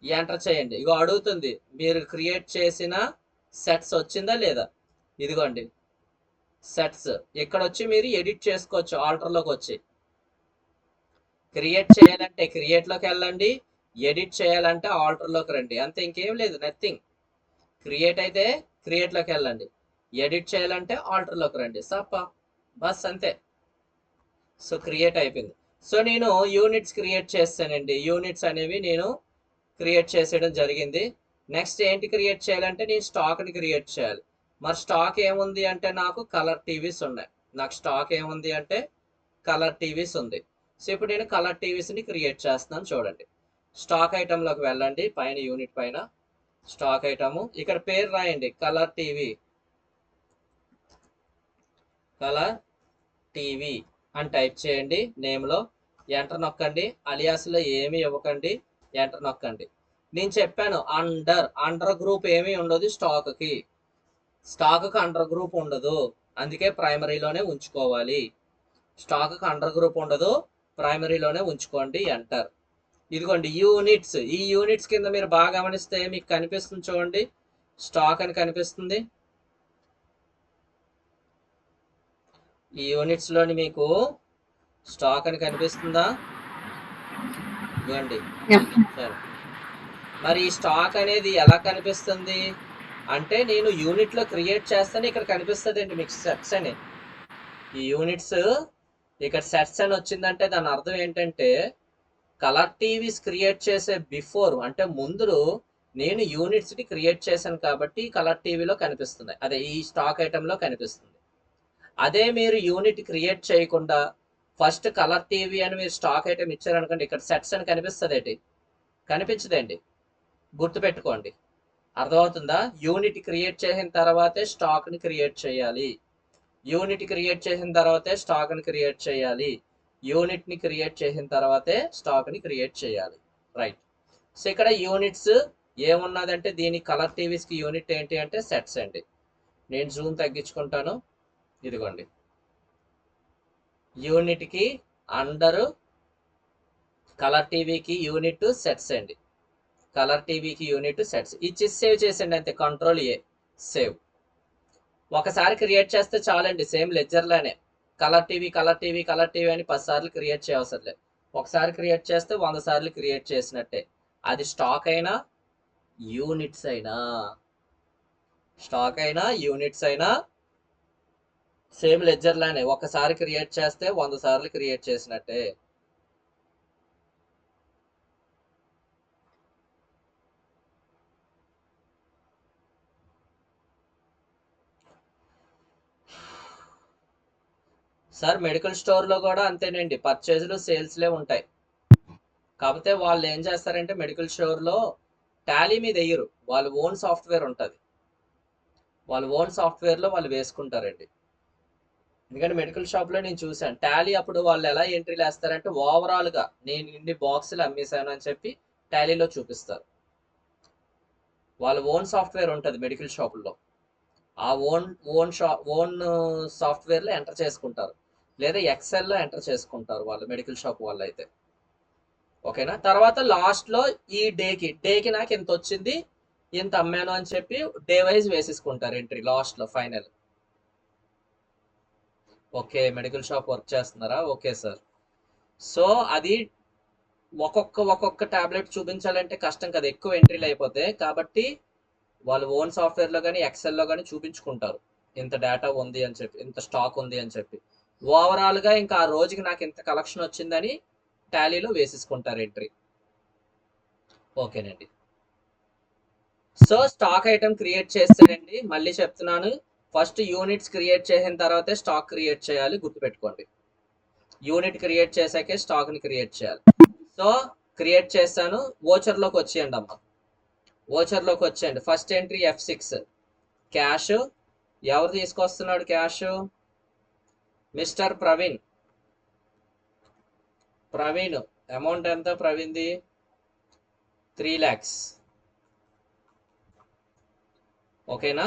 Speaker 1: ఎంటర్ చేయండి. ఇగో అడుగుతుంది మీరు క్రియేట్ చేసిన సెట్స్ వచ్చిందా లేదా. ఇదిగోండి సెట్స్. ఇక్కడ వచ్చి మీరు ఎడిట్ చేసుకోవచ్చు ఆల్టర్లోకి వచ్చి. క్రియేట్ చేయాలంటే క్రియేట్లోకి వెళ్ళండి, ఎడిట్ చేయాలంటే ఆల్టర్లోకి రండి. అంతే, ఇంకేం లేదు, నథింగ్. క్రియేట్ అయితే క్రియేట్లోకి వెళ్ళండి, ఎడిట్ చేయాలంటే ఆల్టర్లోకి రండి. సప్ప బస్ అంతే. సో క్రియేట్ అయిపోయింది. సో నేను యూనిట్స్ క్రియేట్ చేస్తానండి. యూనిట్స్ అనేవి నేను క్రియేట్ చేసేయడం జరిగింది. నెక్స్ట్ ఏంటి క్రియేట్ చేయాలంటే నేను స్టాక్ని క్రియేట్ చేయాలి. మరి స్టాక్ ఏముంది అంటే నాకు కలర్ టీవీస్ ఉన్నాయి. నాకు స్టాక్ ఏముంది అంటే కలర్ టీవీస్ ఉంది. సో ఇప్పుడు నేను కలర్ టీవీస్ని క్రియేట్ చేస్తున్నాను చూడండి. స్టాక్ ఐటెంలోకి వెళ్ళండి, పైన యూనిట్ పైన స్టాక్ ఐటము, ఇక్కడ పేరు రాయండి కలర్ టీవీ, కలర్ టీవీ అని టైప్ చేయండి. నేమ్లో ఎంటర్ నొక్కండి, అలియాస్లో ఏమీ ఇవ్వకండి, ఎంటర్ నొక్కండి. నేను చెప్పాను అండర్ గ్రూప్ ఏమీ ఉండదు స్టాక్కి అండర్ గ్రూప్ ఉండదు, అందుకే ప్రైమరీలోనే ఉంచుకోవాలి. స్టాక్కి అండర్ గ్రూప్ ఉండదు, ప్రైమరీలోనే ఉంచుకోండి, ఎంటర్. ఇదిగోండి యూనిట్స్, ఈ యూనిట్స్ కింద మీరు బాగా గమనిస్తే మీకు కనిపిస్తుంది చూడండి, స్టాక్ అని కనిపిస్తుంది. ఈ యూనిట్స్ లోని మీకు స్టాక్ అని కనిపిస్తుందా? ఇదిగోండి. మరి ఈ స్టాక్ అనేది ఎలా కనిపిస్తుంది అంటే, నేను యూనిట్ లో క్రియేట్ చేస్తాను, ఇక్కడ కనిపిస్తుంది అండి మీకు సెట్స్ అని. ఈ యూనిట్స్ ఇక్కడ సెట్స్ అని వచ్చిందంటే దాని అర్థం ఏంటంటే, కలర్ టీవీస్ క్రియేట్ చేసే బిఫోర్ అంటే ముందు నేను యూనిట్స్ ని క్రియేట్ చేశాను కాబట్టి కలర్ టీవీలో కనిపిస్తుంది, అదే ఈ స్టాక్ ఐటెంలో కనిపిస్తుంది. అదే మీరు యూనిట్ క్రియేట్ చేయకుండా ఫస్ట్ కలర్ టీవీ అని మీరు స్టాక్ ఐటెం ఇచ్చారనుకోండి, ఇక్కడ సెట్స్ అని కనిపిస్తుంది ఏంటి? కనిపించదండి, గుర్తుపెట్టుకోండి. అర్థమవుతుందా? యూనిట్ క్రియేట్ చేసిన తర్వాతే స్టాక్ని క్రియేట్ చేయాలి, యూనిట్ క్రియేట్ చేసిన తర్వాతే స్టాక్ని క్రియేట్ చేయాలి, యూనిట్ని క్రియేట్ చేసిన తర్వాతే స్టాక్ని క్రియేట్ చేయాలి. రైట్. సో ఇక్కడ యూనిట్స్ ఏమున్నదంటే, దీని కలర్ టీవీస్కి యూనిట్ ఏంటి అంటే సెట్స్ అండి. నేను జూమ్ తగ్గించుకుంటాను, ఇదిగోండి యూనిట్కి అండర్ కలర్ టీవీకి యూనిట్ సెట్స్ అండి, కలర్ టీవీకి యూనిట్ సెట్స్ ఇచ్చి సేవ్ చేసండి అంతే. Control A, save. ఒకసారి క్రియేట్ చేస్తే చాలండి, సేమ్ లెడ్జర్లోనే కలర్ టీవీ అని 10 సార్లు క్రియేట్ చేయవసరం లేదు. ఒకసారి క్రియేట్ చేస్తే 100 సార్లు క్రియేట్ చేసినట్టే. అది స్టాక్ అయినా యూనిట్స్ అయినా, యూనిట్స్ అయినా సేమ్ లెడ్జర్లోనే ఒకసారి క్రియేట్ చేస్తే 100 సార్లు క్రియేట్ చేసినట్టే. సార్ మెడికల్ స్టోర్లో కూడా అంతేనండి, పర్చేజ్లు సేల్స్లే ఉంటాయి. కాకపోతే వాళ్ళు ఏం చేస్తారంటే మెడికల్ స్టోర్లో టాలీ మీద వేయరు, వాళ్ళు ఓన్ సాఫ్ట్వేర్ ఉంటుంది, వాళ్ళు ఓన్ సాఫ్ట్వేర్లో వాళ్ళు వేసుకుంటారండి. ఎందుకంటే మెడికల్ షాప్లో నేను చూశాను టాలీ, అప్పుడు వాళ్ళు ఎలా ఎంట్రీలు వేస్తారంటే ఓవరాల్గా నేను ఇన్ని బాక్సులు అమ్మేశాను అని చెప్పి టాలీలో చూపిస్తారు. వాళ్ళ ఓన్ సాఫ్ట్వేర్ ఉంటుంది మెడికల్ షాపుల్లో, ఆ ఓన్ సాఫ్ట్వేర్లో ఎంటర్ చేసుకుంటారు, లేదా ఎక్సెల్లో ఎంటర్ చేసుకుంటారు వాళ్ళు మెడికల్ షాప్ వాళ్ళు అయితే. ఓకేనా? తర్వాత లాస్ట్లో ఈ డేకి నాకు ఇంత వచ్చింది, ఇంత అమ్మాను అని చెప్పి డే వైజ్ వేసేసుకుంటారు ఎంట్రీ లాస్ట్లో final. Okay, medical shop work చేస్తున్నారా? Okay sir. సో అది ఒక్కొక్క టాబ్లెట్ చూపించాలంటే కష్టం కదా, ఎక్కువ ఎంట్రీలు అయిపోతాయి. కాబట్టి వాళ్ళు ఓన్ సాఫ్ట్వేర్లో కానీ ఎక్సెల్లో కానీ చూపించుకుంటారు ఇంత డేటా ఉంది అని చెప్పి, ఇంత స్టాక్ ఉంది అని చెప్పి. ఓవరాల్గా ఇంకా ఆ రోజుకి నాకు ఇంత కలెక్షన్ వచ్చిందని టాలీలో వేసేసుకుంటారు ఎంట్రీ. ఓకేనండి. సో స్టాక్ ఐటమ్ క్రియేట్ చేస్తానండి, మళ్ళీ చెప్తున్నాను, ఫస్ట్ యూనిట్స్ క్రియేట్ చేసిన తర్వాతే స్టాక్ క్రియేట్ చేయాలి, గుర్తుపెట్టుకోండి. యూనిట్ క్రియేట్ చేశాకే స్టాక్ని క్రియేట్ చేయాలి. సో క్రియేట్ చేస్తాను, ఓచర్లోకి వచ్చేయండి అమ్మ, ఓచర్లోకి వచ్చేయండి. First entry F6 cash. ఎవరు తీసుకొస్తున్నాడు క్యాష్? మిస్టర్ ప్రవీణ్. అమౌంట్ ఎంత ప్రవీణ్ది? 3 lakhs. ఓకేనా?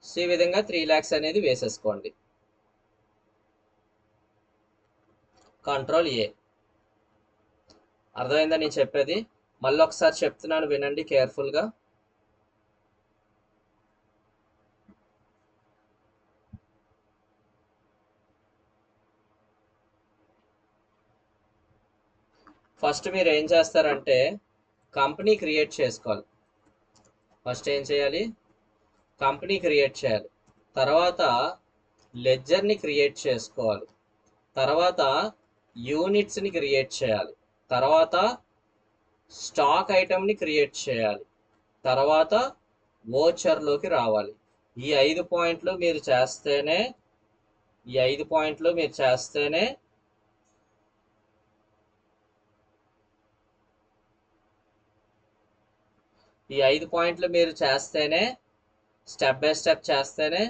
Speaker 1: సో ఈ విధంగా 3 lakhs అనేది వేసేసుకోండి. Control A. అర్థమైందా నేను చెప్పేది? మళ్ళీ ఒకసారి చెప్తున్నాను, వినండి కేర్ఫుల్గా. ఫస్ట్ మీరు ఏం చేస్తారంటే కంపెనీ క్రియేట్ చేసుకోవాలి. ఫస్ట్ ఏం చేయాలి? కంపెనీ క్రియేట్ చేయాలి, తర్వాత లెడ్జర్ని క్రియేట్ చేసుకోవాలి, తర్వాత యూనిట్స్ని క్రియేట్ చేయాలి, తర్వాత స్టాక్ ఐటమ్ని క్రియేట్ చేయాలి, తర్వాత వోచర్లోకి రావాలి. ఈ 5 పాయింట్లు మీరు చేస్తేనే ఈ 5 పాయింట్లు మీరు చేస్తేనే, స్టెప్ బై స్టెప్ చేస్తేనే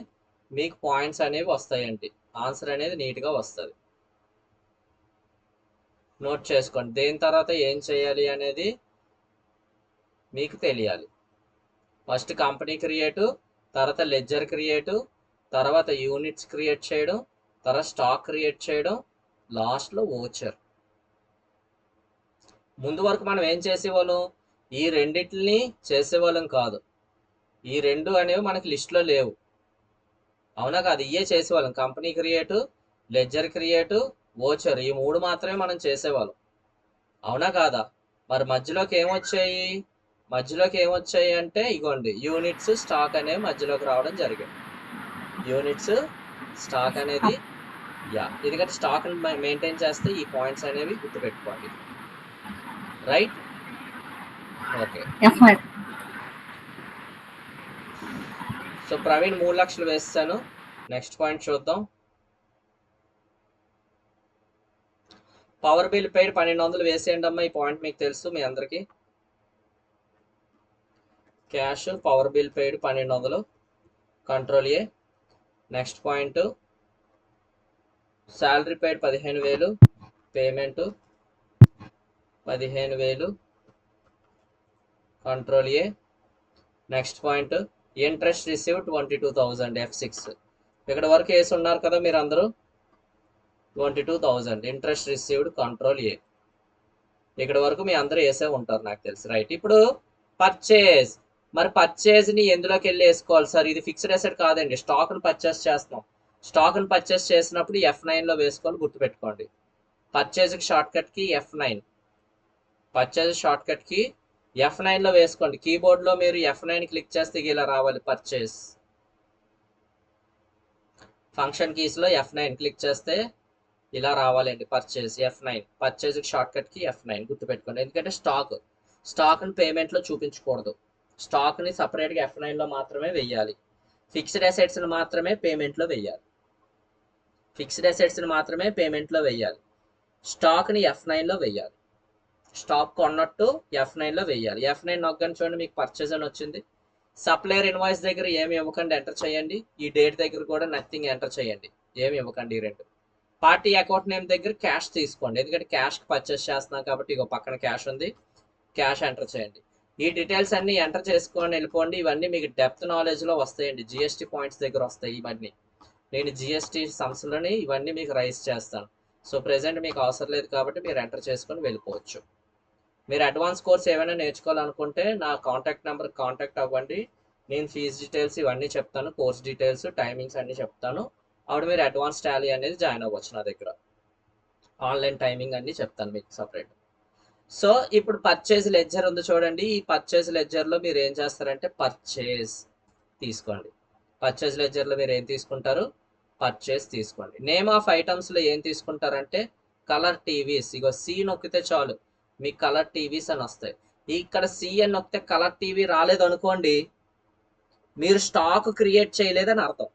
Speaker 1: మీకు పాయింట్స్ అనేవి వస్తాయండి. ఆన్సర్ అనేది నీట్గా వస్తుంది. నోట్ చేసుకోండి. దేని తర్వాత ఏం చేయాలి అనేది మీకు తెలియాలి. ఫస్ట్ కంపెనీ క్రియేటు, తర్వాత లెడ్జర్ క్రియేటు, తర్వాత యూనిట్స్ క్రియేట్ చేయడం, తర్వాత స్టాక్ క్రియేట్ చేయడం, లాస్ట్లో ఓచర్. ముందు వరకు మనం ఏం చేసేవాళ్ళం, ఈ రెండింటిని చేసేవాళ్ళం కాదు. ఈ రెండు అనేవి మనకి లిస్టులో లేవు, అవునా కాదు? ఇవే చేసేవాళ్ళం. Company create, ledger create, voucher, ఈ 3 మాత్రమే మనం చేసేవాళ్ళం, అవునా కాదా? మరి మధ్యలోకి ఏమొచ్చాయి అంటే ఇగోండి, యూనిట్స్, స్టాక్ అనేవి మధ్యలోకి రావడం జరిగింది. యూనిట్స్, స్టాక్ అనేది ఎందుకంటే స్టాక్ మెయింటైన్ చేస్తే ఈ పాయింట్స్ అనేవి గుర్తుపెట్టుకోండి. రైట్? ఓకే. సో ప్రవీణ్ 3 లక్షలు వేస్తాను. నెక్స్ట్ పాయింట్ చూద్దాం. పవర్ బిల్ పెయిడ్ 1200 వేసేయండి అమ్మా. ఈ పాయింట్ మీకు తెలుసు మీ అందరికి. Cash power bill paid 1200, control A. Next point, salary paid 15,000, payment 15,000, control A. Next point, interest receive 22,000, F6. ఇక్కడ వరకు వేసి ఉన్నారు కదా మీరు అందరూ, 22,000 ఇంట్రెస్ట్ రిసీవ్డ్, కంట్రోల్ ఏ. ఇక్కడ వరకు మీ అందరూ వేసే ఉంటారు నాకు తెలిసి. రైట్. ఇప్పుడు పర్చేజ్. మరి పర్చేజ్ని ఎందులోకి వెళ్ళి వేసుకోవాలి సార్? ఇది ఫిక్స్డ్ అసెట్ కాదండి, స్టాక్ను పర్చేస్ చేస్తున్నాం. స్టాక్ను పర్చేస్ చేసినప్పుడు F9లో వేసుకొని గుర్తుపెట్టుకోండి. పర్చేజ్కి షార్ట్కట్కి F9, పర్చేజ్ షార్ట్కట్కి F9లో వేసుకోండి. కీబోర్డ్లో మీరు F9 క్లిక్ చేస్తే ఇలా రావాలి పర్చేజ్. ఫంక్షన్ కీస్లో F9 క్లిక్ చేస్తే ఇలా రావాలండి పర్చేజ్, F9. పర్చేజ్కి షార్ట్కట్కి F9 గుర్తుపెట్టుకోండి. ఎందుకంటే స్టాక్ని పేమెంట్లో చూపించకూడదు. స్టాక్ని సపరేట్గా F9లో మాత్రమే వెయ్యాలి. ఫిక్స్డ్ అసెట్స్ని మాత్రమే పేమెంట్లో వెయ్యాలి. స్టాక్ని F9లో వెయ్యాలి. స్టాక్ కొన్నట్టు F9లో వెయ్యాలి. F9 నొక్కని చూడండి, మీకు పర్చేజ్ అని వచ్చింది. సప్లయర్ ఇన్వాయిస్ దగ్గర ఏమి ఇవ్వకండి, ఎంటర్ చేయండి. ఈ డేట్ దగ్గర కూడా నథింగ్ ఎంటర్ చేయండి, ఏమి ఇవ్వకండి. ఈ రెండు. పార్టీ అకౌంట్ నేమ్ దగ్గర క్యాష్ తీసుకోండి, ఎందుకంటే క్యాష్కి పర్చేస్ చేస్తున్నాం కాబట్టి. ఇగో పక్కన క్యాష్ ఉంది, క్యాష్ ఎంటర్ చేయండి. ఈ డీటెయిల్స్ అన్ని ఎంటర్ చేసుకొని వెళ్ళిపోండి. ఇవన్నీ మీకు డెప్త్ నాలెడ్జ్లో వస్తాయండి, GST పాయింట్స్ దగ్గర వస్తాయి ఇవన్నీ. నేను GST సమ్స్లోని ఇవన్నీ మీకు రైజ్ చేస్తాను. సో ప్రెజెంట్ మీకు అవసరం లేదు కాబట్టి మీరు ఎంటర్ చేసుకొని వెళ్ళిపోవచ్చు. మీరు అడ్వాన్స్ కోర్స్ ఏమైనా నేర్చుకోవాలనుకుంటే నా కాంటాక్ట్ నెంబర్ కాంటాక్ట్ అవ్వండి. నేను ఫీజ్ డీటెయిల్స్ ఇవన్నీ చెప్తాను, కోర్స్ డీటెయిల్స్, టైమింగ్స్ అన్నీ చెప్తాను. అప్పుడు మీరు అడ్వాన్స్ టాలీ అనేది జాయిన్ అవ్వచ్చు నా దగ్గర. ఆన్లైన్ టైమింగ్ అన్నీ చెప్తాను మీకు సపరేట్. సో ఇప్పుడు పర్చేజ్ లెడ్జర్ ఉంది చూడండి. ఈ పర్చేజ్ లెడ్జర్లో మీరు ఏం చేస్తారంటే పర్చేజ్ తీసుకోండి. పర్చేజ్ లెడ్జర్లో మీరు ఏం తీసుకుంటారు? పర్చేజ్ తీసుకోండి. నేమ్ ఆఫ్ ఐటమ్స్లో ఏం తీసుకుంటారంటే కలర్ టీవీస్. ఇగో C నొక్కితే చాలు మీకు కలర్ టీవీస్ అని వస్తాయి. ఇక్కడ C అని నొక్కితే కలర్ టీవీ రాలేదు అనుకోండి, మీరు స్టాక్ క్రియేట్ చేయలేదని అర్థం.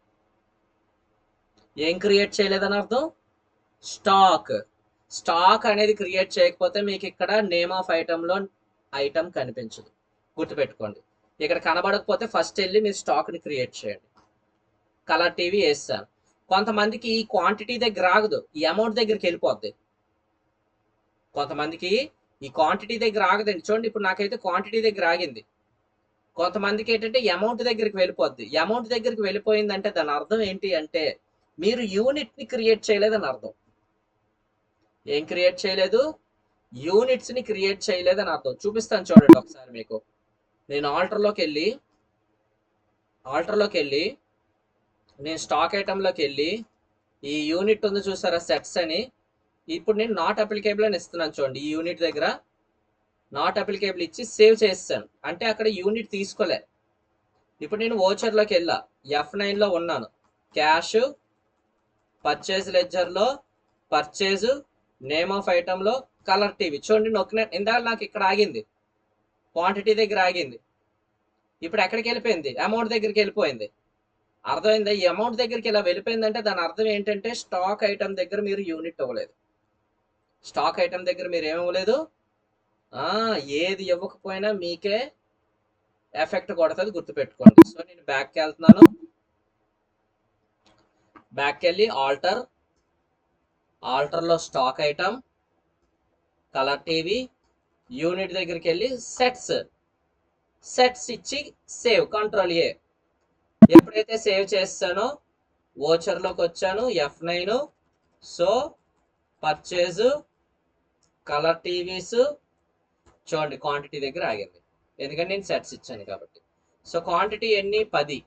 Speaker 1: ఏం క్రియేట్ చేయలేదని అర్థం? స్టాక్ అనేది క్రియేట్ చేయకపోతే మీకు ఇక్కడ నేమ్ ఆఫ్ ఐటమ్లో ఐటమ్ కనిపించదు, గుర్తుపెట్టుకోండి. ఇక్కడ కనబడకపోతే ఫస్ట్ వెళ్ళి మీరు స్టాక్ని క్రియేట్ చేయండి. కలర్ టీవీ వేస్తాను. కొంతమందికి ఈ క్వాంటిటీ దగ్గర ఆగదు, ఈ అమౌంట్ దగ్గరికి వెళ్ళిపోద్ది. కొంతమందికి ఈ క్వాంటిటీ దగ్గర ఆగదండి. చూడండి, ఇప్పుడు నాకైతే క్వాంటిటీ దగ్గర ఆగింది. కొంతమందికి ఏంటంటే అమౌంట్ దగ్గరికి వెళ్ళిపోద్ది. అమౌంట్ దగ్గరికి వెళ్ళిపోయిందంటే దాని అర్థం ఏంటి అంటే మీరు యూనిట్ని క్రియేట్ చేయలేదని అర్థం. ఏం క్రియేట్ చేయలేదు? యూనిట్స్ని క్రియేట్ చేయలేదని అర్థం. చూపిస్తాను చూడండి ఒకసారి మీకు. నేను ఆల్టర్లోకి వెళ్ళి నేను స్టాక్ ఐటంలోకి వెళ్ళి ఈ యూనిట్ ఉంది చూసారా, సెట్స్ అని. ఇప్పుడు నేను నాట్ అప్లికేబుల్ అని ఇస్తున్నాను చూడండి. ఈ యూనిట్ దగ్గర నాట్ అప్లికేబుల్ ఇచ్చి సేవ్ చేస్తాను, అంటే అక్కడ యూనిట్ తీసుకోలే. ఇప్పుడు నేను ఓచర్లోకి వెళ్ళా, F9లో ఉన్నాను. క్యాష్, పర్చేజ్ లెడ్జర్లో పర్చేజ్, నేమ్ ఆఫ్ ఐటమ్లో కలర్ టీవీ. చూడండి నొక్కిన ఇందాక నాకు ఇక్కడ ఆగింది, క్వాంటిటీ దగ్గర ఆగింది. ఇప్పుడు ఎక్కడికి వెళ్ళిపోయింది? అమౌంట్ దగ్గరికి వెళ్ళిపోయింది. అర్థమైందా? ఈ అమౌంట్ దగ్గరికి ఇలా వెళ్ళిపోయిందంటే దాని అర్థం ఏంటంటే స్టాక్ ఐటమ్ దగ్గర మీరు యూనిట్ ఇవ్వలేదు. స్టాక్ ఐటమ్ దగ్గర మీరు ఏమి ఇవ్వలేదు. ఏది ఇవ్వకపోయినా మీకే ఎఫెక్ట్ కొడుతుంది, గుర్తుపెట్టుకోండి. సో నేను బ్యాక్కి వెళ్తున్నాను, బ్యాక్కి వెళ్ళి ఆల్టర్లో stock item, colour TV, unit దగ్గరికి వెళ్ళి సెట్స్ ఇచ్చి సేవ్, కంట్రోల్ ఏ. ఎప్పుడైతే సేవ్ చేస్తానో వోచర్లోకి వచ్చాను, F9. So purchase colour TVs చూడండి, క్వాంటిటీ దగ్గర ఆగింది ఎందుకంటే నేను సెట్స్ ఇచ్చాను కాబట్టి. సో క్వాంటిటీ ఎన్ని? 10.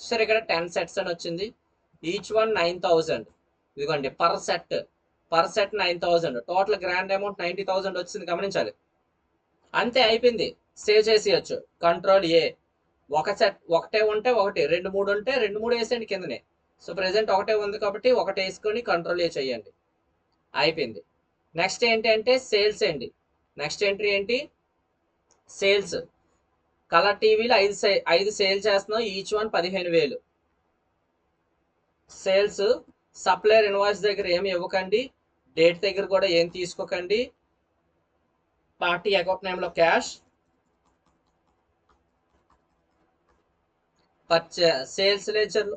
Speaker 1: సరే ఇక్కడ 10 సెట్స్ అని వచ్చింది, ఈచ్ వన్ 9000. ఇదిగోండి per set 9000, total grand amount 90,000 వచ్చింది, గమనించాలి. అంతే, అయిపోయింది. సేవ్ చేసేయచ్చు, కంట్రోల్ ఏ. ఒక సెట్ ఒకటే ఉంటే ఒకటి, 2 3 ఉంటే 2 3 వేసేయండి కిందనే. సో ప్రెసెంట్ ఒకటే ఉంది కాబట్టి ఒకటి వేసుకొని కంట్రోల్ ఏ చేయండి, అయిపోయింది. నెక్స్ట్ ఏంటి అంటే సేల్స్ అండి. నెక్స్ట్ ఎంట్రీ ఏంటి? సేల్స్. కలర్ టీవీలో 5 సేల్ చేస్తున్నాం, each one 15,000. Sales. Supplier invoice దగ్గర ఏమి ఇవ్వకండి, డేట్ దగ్గర కూడా ఏం తీసుకోకండి. పార్టీ అకౌంట్ నేమ్లో క్యాష్, సేల్స్ లెడ్జర్లో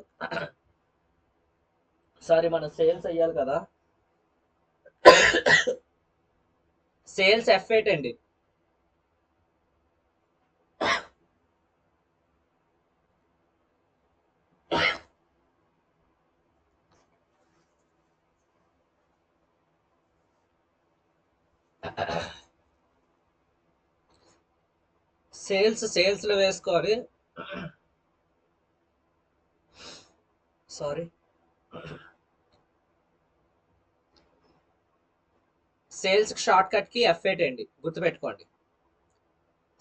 Speaker 1: సారీ మన సేల్స్ అయ్యాలి కదా, సేల్స్ F8 అండి. సేల్స్ లో వేసుకోవాలి. సారీ, సేల్స్ షార్ట్ కట్ కి F8 అండి, గుర్తుపెట్టుకోండి.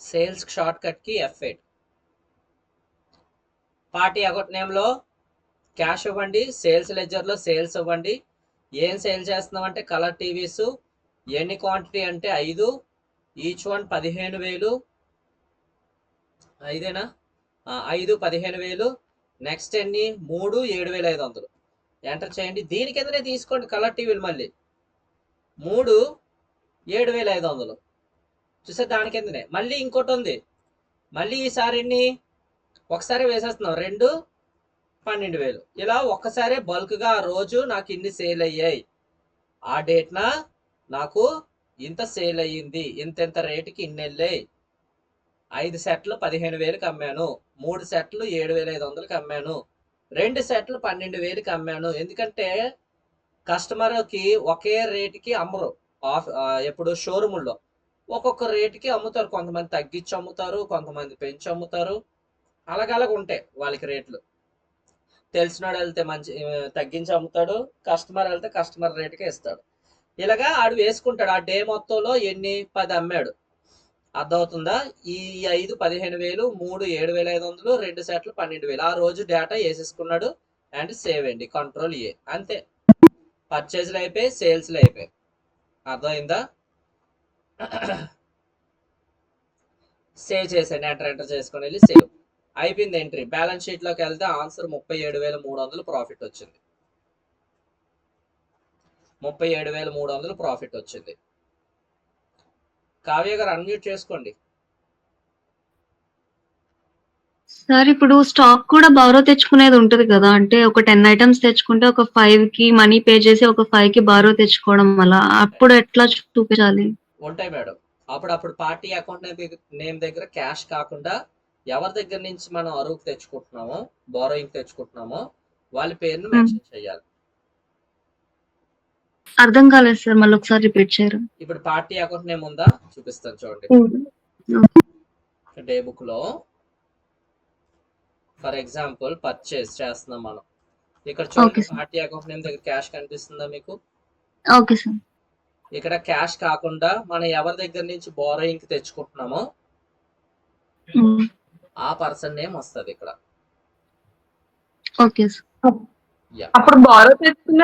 Speaker 1: సేల్స్ షార్ట్ కట్ కి F8. పార్టీ అకౌంట్ నేమ్ లో క్యాష్ ఇవ్వండి, సేల్స్ లెడ్జర్ లో సేల్స్ ఇవ్వండి. ఏం సేల్ చేస్తున్నాం అంటే కలర్ టీవీస్. ఎన్ని క్వాంటిటీ అంటే 5, ఈచ్ వన్ 15,000. 5ఏనా? 5 15,000. నెక్స్ట్ ఎన్ని? 3 7,500. ఎంటర్ చేయండి. దీని కిందనే తీసుకోండి కలర్ టీవీలు, మళ్ళీ 3 7,500 చూసే, దాని కిందనే మళ్ళీ ఇంకోటి ఉంది. మళ్ళీ ఈసారి ఎన్ని? ఒకసారి వేసేస్తున్నాం, 2 12,000. ఇలా ఒక్కసారి బల్క్గా ఆ రోజు నాకు ఇన్ని సేల్ అయ్యాయి, ఆ డేట్న నాకు ఇంత సేల్ అయ్యింది, ఇంత రేటుకి ఇన్ని వెళ్ళాయి. 5 సెట్లు 15,000కి అమ్మాను, 3 సెట్లు 7,500కి అమ్మాను, 2 సెట్లు 12,000కి అమ్మాను. ఎందుకంటే కస్టమర్కి ఒకే రేటుకి అమ్మరు. ఎప్పుడు షోరూముల్లో ఒక్కొక్క రేటుకి అమ్ముతారు, కొంతమంది తగ్గించి అమ్ముతారు, కొంతమంది పెంచి అమ్ముతారు. అలాగ ఉంటాయి వాళ్ళకి రేట్లు. తెలిసినోడు వెళ్తే మంచి తగ్గించి అమ్ముతాడు, కస్టమర్ వెళ్తే కస్టమర్ రేటుకే ఇస్తాడు. ఇలాగా ఆడు వేసుకుంటాడు. ఆ డే మొత్తంలో ఎన్ని? 10 అమ్మాడు, అర్థమవుతుందా? ఈ 5 15,000, 3 7,500, 2 సెట్లు 12,000. ఆ రోజు డేటా వేసేసుకున్నాడు అండ్ సేవ్ అండి, కంట్రోల్ ఏ. అంతే, పర్చేజ్లు అయిపోయి, సేల్స్లు అయిపోయి. అర్థమైందా? సేవ్ చేసేయండి, ఎంటర్ చేసుకొని వెళ్ళి సేవ్ అయిపోయింది. ఎంట్రీ. బ్యాలెన్స్ షీట్ లోకి వెళ్తే ఆన్సర్ 37,300 ప్రాఫిట్ వచ్చింది. 37,300 ప్రాఫిట్ వచ్చింది. కావ్య గారు అన్మ్యూట్ చేసుకోండి.
Speaker 5: సార్ ఇప్పుడు స్టాక్ కూడా బారో తెచ్చుకునేది ఉంటది కదా, అంటే ఒక 10 ఐటమ్స్ తెచ్చుకుంటే ఒక 5 కి మనీ పే చేసి ఒక 5 కి బారో తెచ్చుకోవడం వల్ల అప్పుడు ఎట్లా చూపించాలి?
Speaker 1: ఉంటాయి మేడం. అప్పుడు పార్టీ అకౌంట్ నేమ్ దగ్గర క్యాష్ కాకుండా ఎవరి దగ్గర నుంచి మనం అరువుకు తెచ్చుకుంటున్నామో, బారోయింగ్ తెచ్చుకుంటున్నామో వాళ్ళ పేరును మెన్షన్ చేయాలి.
Speaker 5: అర్థం కాలేదు సార్, మళ్ళీ ఒకసారి రిపీట్ చేయరు.
Speaker 1: ఇప్పుడు పార్టీ అకౌంట్ నేమ్ ఉందా? చూపిస్తాను చూడండి. డే బుక్ లో ఫర్ ఎగ్జాంపుల్ పర్చేస్ చేస్తున్నాం మనం. ఇక్కడ చూడండి, పార్టీ అకౌంట్ నేమ్ దగ్గర క్యాష్ కనిపిస్తుందా మీకు?
Speaker 5: Okay sir.
Speaker 1: ఇక్కడ క్యాష్ కాకుండా మనం ఎవరి దగ్గర నుంచి బారోయింగ్ తెచ్చుకుంటున్నామో ఆ పర్సన్ నేమ్ వస్తుంది ఇక్కడ.
Speaker 5: Okay sir.
Speaker 6: అప్పుడు బారో తెచ్చుకున్న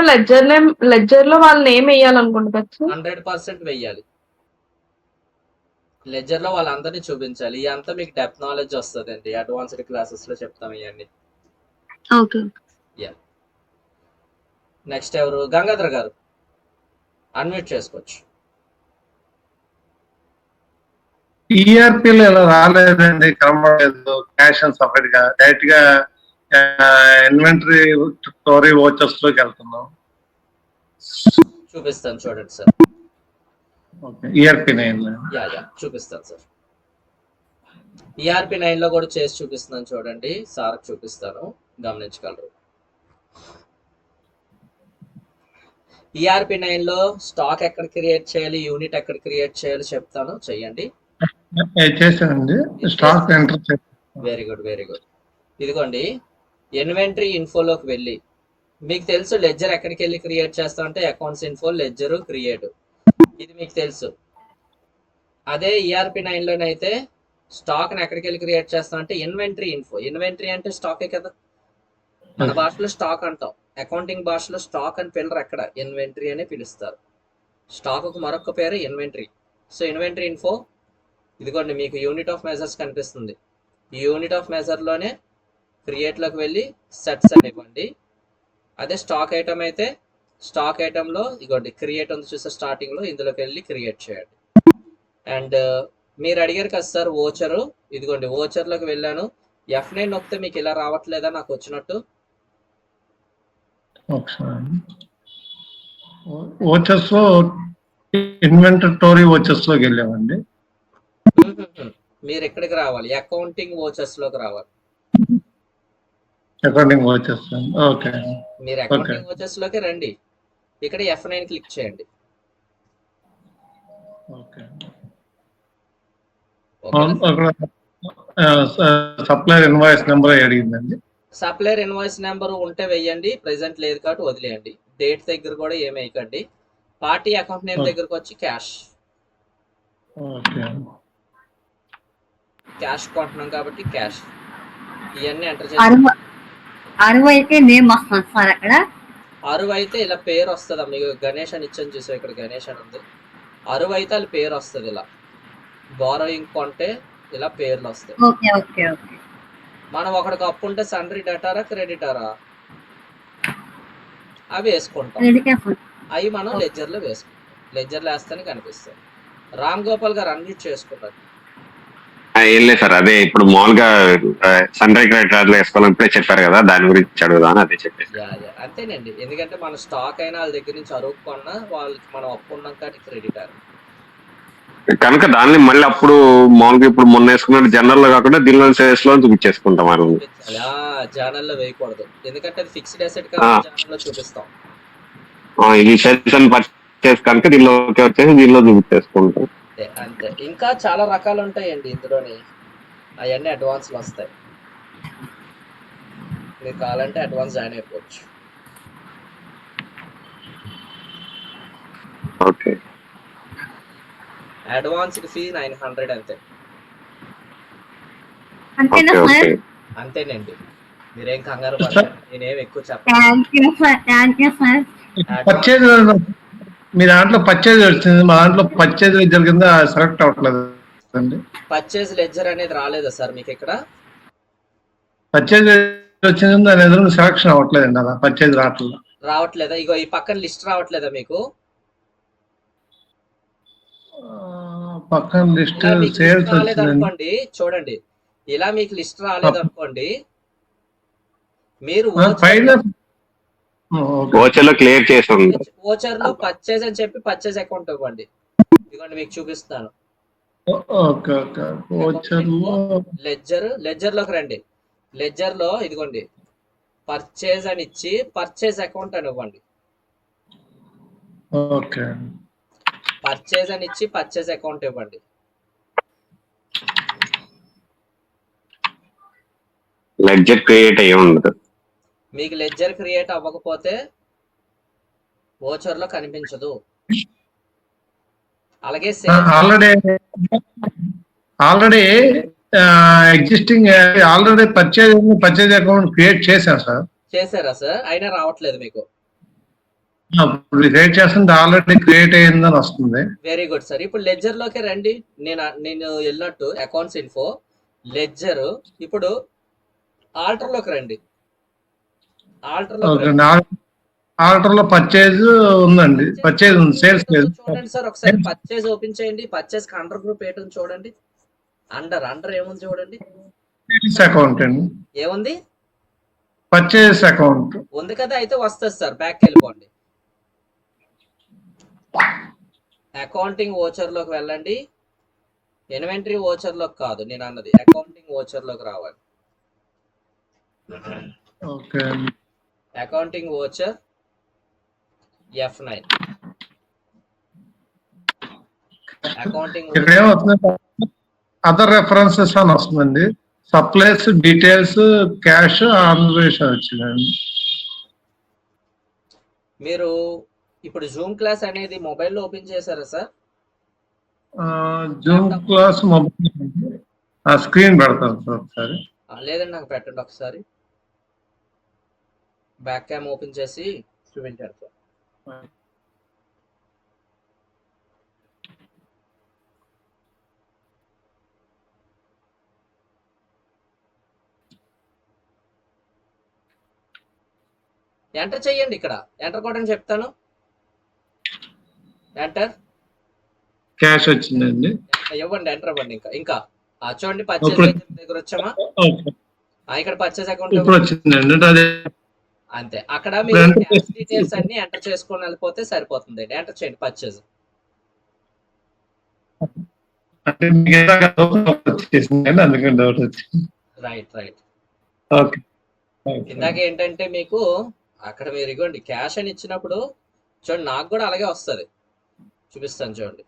Speaker 6: లెడ్జర్ లో వాళ్ళ నేమ్ వేయాలనుకుంటున్నారు.
Speaker 1: 100% వెయ్యాలి. లెడ్జర్ లో వాళ్ళందరినీ చూపించాలి. ఇదంతా మీకు డెప్త్ నాలెడ్జ్ వస్తుందండి, అడ్వాన్స్డ్ క్లాసెస్ లో చెప్తాం ఇవన్నీ.
Speaker 5: ఓకే.
Speaker 1: నెక్స్ట్ ఎవరు? గంగాధర్ గారు అన్మ్యూట్ చేసుకోవచ్చు.
Speaker 7: ఈఆర్పీలో ఇలా రాలేదండి, కనబడలేదు. క్యాష్ అని సపరేట్ గా డైరెక్ట్ గా ఇన్వెంటరీ స్టోరీ వాచెస్ లోకి వెళ్తున్నాం.
Speaker 1: చూపిస్తాను చూడండి సార్.
Speaker 7: ఈఆర్పీ 9
Speaker 1: యా చూపిస్తాను సార్. ఈఆర్పి 9 లో కూడా చేసి చూపిస్తున్నాను చూడండి. సార్ చూపిస్తాను, గమనించగలరు. ఈఆర్పి 9 లో స్టాక్ ఎక్కడ క్రియేట్ చేయాలి, యూనిట్ ఎక్కడ క్రియేట్ చేయాలి చెప్తాను, చెయ్యండి.
Speaker 7: చేశానండి. Stock enter.
Speaker 1: Very good very good. ఇదిగోండి ఇన్వెంటరీ ఇన్ఫోలోకి వెళ్ళి, మీకు తెలుసు లెడ్జర్ ఎక్కడికి వెళ్ళి క్రియేట్ చేస్తాం అంటే అకౌంట్స్ ఇన్ఫో, లెడ్జర్, క్రియేట్, ఇది మీకు తెలుసు. అదే ఈఆర్పి 9 లోనైతే స్టాక్ ని ఎక్కడికి వెళ్ళి క్రియేట్ చేస్తాం అంటే ఇన్వెంటరీ ఇన్ఫో. ఇన్వెంటరీ అంటే స్టాకే కదా, మన భాషలో స్టాక్ అంటాం, అకౌంటింగ్ భాషలో స్టాక్ అని పిల్లరు, ఎక్కడ ఇన్వెంటరీ అని పిలుస్తారు. స్టాక్ కు మరొక పేరు ఇన్వెంటరీ. సో ఇన్వెంటరీ ఇన్ఫో, ఇదిగోండి మీకు యూనిట్ ఆఫ్ మెజర్స్ కనిపిస్తుంది. ఈ యూనిట్ ఆఫ్ మెజర్ లోనే క్రియేట్ లోకి వెళ్ళి సెట్స్ అని ఇవ్వండి. అదే స్టాక్ ఐటమ్ అయితే స్టాక్ ఐటమ్ లో ఇదిగోండి క్రియేట్ ఉంది చూసే స్టార్టింగ్ లో, ఇందులోకి వెళ్ళి క్రియేట్ చేయండి. అండ్ మీరు అడిగారు కదా సార్ ఓచరు, ఇదిగోండి ఓచర్ లోకి వెళ్ళాను. F9 నొక్కితే మీకు ఇలా రావట్లేదా నాకు వచ్చినట్టు?
Speaker 7: ఓచర్స్ లో ఇన్వెంటరీ ఓచర్స్ లోకి వెళ్ళామండి.
Speaker 1: మీరు ఎక్కడికి రావాలి? అకౌంటింగ్ ఓచర్స్ లోకి రావాలి.
Speaker 7: Accounting vouchers. ఓకే,
Speaker 1: మీరు అకౌంటింగ్ ఓచర్స్ లోకి రండి. ఇక్కడ F9 క్లిక్ చేయండి.
Speaker 7: ఓకే. సప్లయర్ ఇన్వాయిస్ నెంబర్ అడిగిందండి.
Speaker 1: సప్లయర్ ఇన్వాయిస్ నెంబర్ ఉంటే వెయ్యండి, ప్రెసెంట్ లేదు కాబట్టి వదిలేయండి. డేట్ దగ్గర కూడా ఏమి వేయకండి. పార్టీ అకౌంట్ నేమ్ దగ్గరకు వచ్చి క్యాష్ కొంటున్నాం కాబట్టి క్యాష్, ఇవన్నీ ఎంటర్ చేసి
Speaker 8: అరువు అయితే నేమ్ వస్తుంది సార్. అక్కడ
Speaker 1: అరువు అయితే ఇలా పేరు వస్తుంది. మీకు గణేష్ అని ఇచ్చాను చూసావు, ఇక్కడ గణేష్ అని ఉంది. అరువు అయితే అది పేరు వస్తుంది. ఇలా బారోయింగ్ కొంటే ఇలా పేర్లు వస్తాయి.
Speaker 8: Okay okay okay.
Speaker 1: మనం ఒకడికి అప్పు ఉంటే సండ్రీ డెటారా క్రెడిటారా అవి వేసుకుంటాం. అవి మనం లెడ్జర్ లో వేసుకుంటాం. లెడ్జర్ లో వేస్తేనే కనిపిస్తాయి. రామ్ గోపాల్ గారు అన్మ్యూట్ చేసుకున్నారు.
Speaker 3: ఏం లేదు సార్, అదే ఇప్పుడు మామూలుగా సన్ రైజ్ క్రెడిటార్లు వేసుకోవాలని ఇప్పుడే చెప్పారు కదా, దాని గురించి అడుగుదామని అదే చెప్పేసి.
Speaker 1: అంతేనండి, ఎందుకంటే మన స్టాక్ అయినా వాళ్ళ దగ్గర నుంచి అరువు కొన్నా వాళ్ళకి మనం అప్పు ఉన్నాం కాబట్టి క్రెడిటార్
Speaker 3: కనుక దాన్ని మళ్ళీ అప్పుడు మామూలుగా ఇప్పుడు మొన్న వేసుకున్నట్టు జనరల్ లో కాకుండా దీనిలో సేల్స్ లో చూపించేసుకుంటాం.
Speaker 1: జర్నల్ లో వేయకూడదు, ఎందుకంటే అది ఫిక్స్డ్ అసెట్ కాబట్టి జర్నల్ లో చూపిస్తాం.
Speaker 3: ఇది సేల్స్ అండ్ పర్చేస్ కనుక దీనిలోకి వచ్చేసి దీనిలో చూపించేసుకుంటాం.
Speaker 1: అంతే. ఇంకా చాలా రకాలు ఉంటాయండి ఇందులోని, అవన్నీ అడ్వాన్స్ లో వస్తాయి. మీకు కావాలంటే అడ్వాన్స్ జాయిన్ అయిపోవచ్చు.
Speaker 3: ఓకే,
Speaker 1: అడ్వాన్స్ కి ఫీ 900 అంతే. అంతేనండి, మీరేం కంగారు పడతారు, నేనేం ఎక్కువ చెప్పాను.
Speaker 7: పర్చేజ్ మీ దాంట్లో పర్చేజ్ వచ్చింది, మా దాంట్లో పర్చేజ్ లెడ్జర్ కింద సెలెక్ట్ అవ్వట్లేదు అండి.
Speaker 1: పర్చేజ్ లెడ్జర్ అనేది రాలేదా సార్ మీకు? ఇక్కడ
Speaker 7: పర్చేజ్ వచ్చింది, దాని ఎదురు సెలక్షన్ అవ్వట్లేదండి. అలా పర్చేజ్
Speaker 1: రావట్లేదా? ఇగో ఈ పక్కన లిస్ట్ రావట్లేదా మీకు?
Speaker 7: పక్కన లిస్ట్ సేల్స్
Speaker 1: అనుకోండి, చూడండి ఇలా మీకు లిస్ట్ రాలేదు అనుకోండి, మీరు
Speaker 3: ఓచర్ లో క్లియర్ చేసి
Speaker 1: ఓచర్ లో పర్చేజ్ అని చెప్పి పర్చేజ్ అకౌంట్ ఇవ్వండి. ఇదిగోండి మీకు చూపిస్తాను. లెడ్జర్ లోకి రండి. లెడ్జర్ లో ఇదిగోండి పర్చేజ్ అని ఇచ్చి పర్చేజ్ అకౌంట్ అని ఇవ్వండి. పర్చేజ్ అని ఇచ్చి పర్చేజ్ అకౌంట్ ఇవ్వండి.
Speaker 3: లెడ్జర్ క్రియేట్ అయ్యి ఉండదు.
Speaker 1: మీకు లెడ్జర్ క్రియేట్ అవ్వకపోతే ఓచర్ లో కనిపించదు. అలాగే
Speaker 7: already existing already purchase account create చేశాను సార్.
Speaker 1: చేశారా సార్? అయినా రావట్లేదు మీకు?
Speaker 7: క్రియేట్ చేస్తుంది, ఆల్రెడీ క్రియేట్ అయ్యిందని వస్తుంది.
Speaker 1: Very good sir. ఇప్పుడు లెడ్జర్ లోకి రండి. నేను వెళ్ళినట్టు అకౌంట్స్ ఇన్ఫో, లెడ్జర్. ఇప్పుడు ఆల్టర్ లోకి రండి.
Speaker 7: ఆల్టర్ లో పర్చేజ్ ఉందండి, పర్చేజ్ ఉంది, సేల్స్ లేదు.
Speaker 1: చూడండి సార్, ఒకసారి పర్చేజ్ ఓపెన్ చేయండి. పర్చేజ్ అండర్ గ్రూప్ ఏంటో చూడండి. అండర్ ఏముంది చూడండి,
Speaker 7: అకౌంట్ అండి,
Speaker 1: ఏముంది
Speaker 7: పర్చేస్ అకౌంట్.
Speaker 1: ఉంది కదా, అయితే వస్తుంది సార్. బ్యాక్ వెళ్ళిపోండి, అకౌంటింగ్ ఓచర్లోకి వెళ్ళండి. ఇన్వెంటరీ ఓచర్లోకి కాదు నేను అన్నది, అకౌంటింగ్ ఓచర్లోకి రావాలి.
Speaker 7: ఓకే అండి.
Speaker 1: Accounting voucher F9. అకౌంటింగ్
Speaker 7: ఇక్కడ ఏమవుతుంది, అదర్ రెఫరెన్సెస్ అని వస్తుందండి. సప్లైస్ డీటెయిల్స్ క్యాష్ ఆంధ్రప్రదేశ్ వచ్చిందండి.
Speaker 1: మీరు ఇప్పుడు జూమ్ క్లాస్ అనేది మొబైల్లో ఓపెన్ చేశారా sir?
Speaker 7: Zoom class mobile screen పెడతాను సార్ ఒకసారి.
Speaker 1: లేదండి, నాకు పెట్టండి ఒకసారి. బ్యాక్ క్యామ్ ఓపెన్ చేసి చూపించారు సార్. ఎంటర్ చెయ్యండి, ఇక్కడ ఎంటర్ కొట్టని చెప్తాను. ఎంటర్,
Speaker 7: క్యాష్ వచ్చిందండి.
Speaker 1: ఇవ్వండి, ఎంటర్ ఇవ్వండి. ఇంకా చూడండి, పర్చేస్ దగ్గర వచ్చామా? ఇక్కడ పర్చేస్ అకౌంట్
Speaker 7: ఇప్పుడు వచ్చిందండి. అదే
Speaker 1: అంతే. అక్కడ మీరు క్యాష్ డీటెయిల్స్ అన్ని ఎంటర్ చేసుకొని వెళ్ళిపోతే సరిపోతుంది. ఎంటర్ చేయండి పర్చేస్.
Speaker 7: అంటే అందుకని డౌట్ వచ్చింది.
Speaker 1: రైట్.
Speaker 7: ఓకే.
Speaker 1: ఇందాక ఏంటంటే మీకు అక్కడ మీరు ఇవ్వండి క్యాష్ అని ఇచ్చినప్పుడు చూడండి, నాకు కూడా అలాగే వస్తుంది. చూపిస్తాను చూడండి,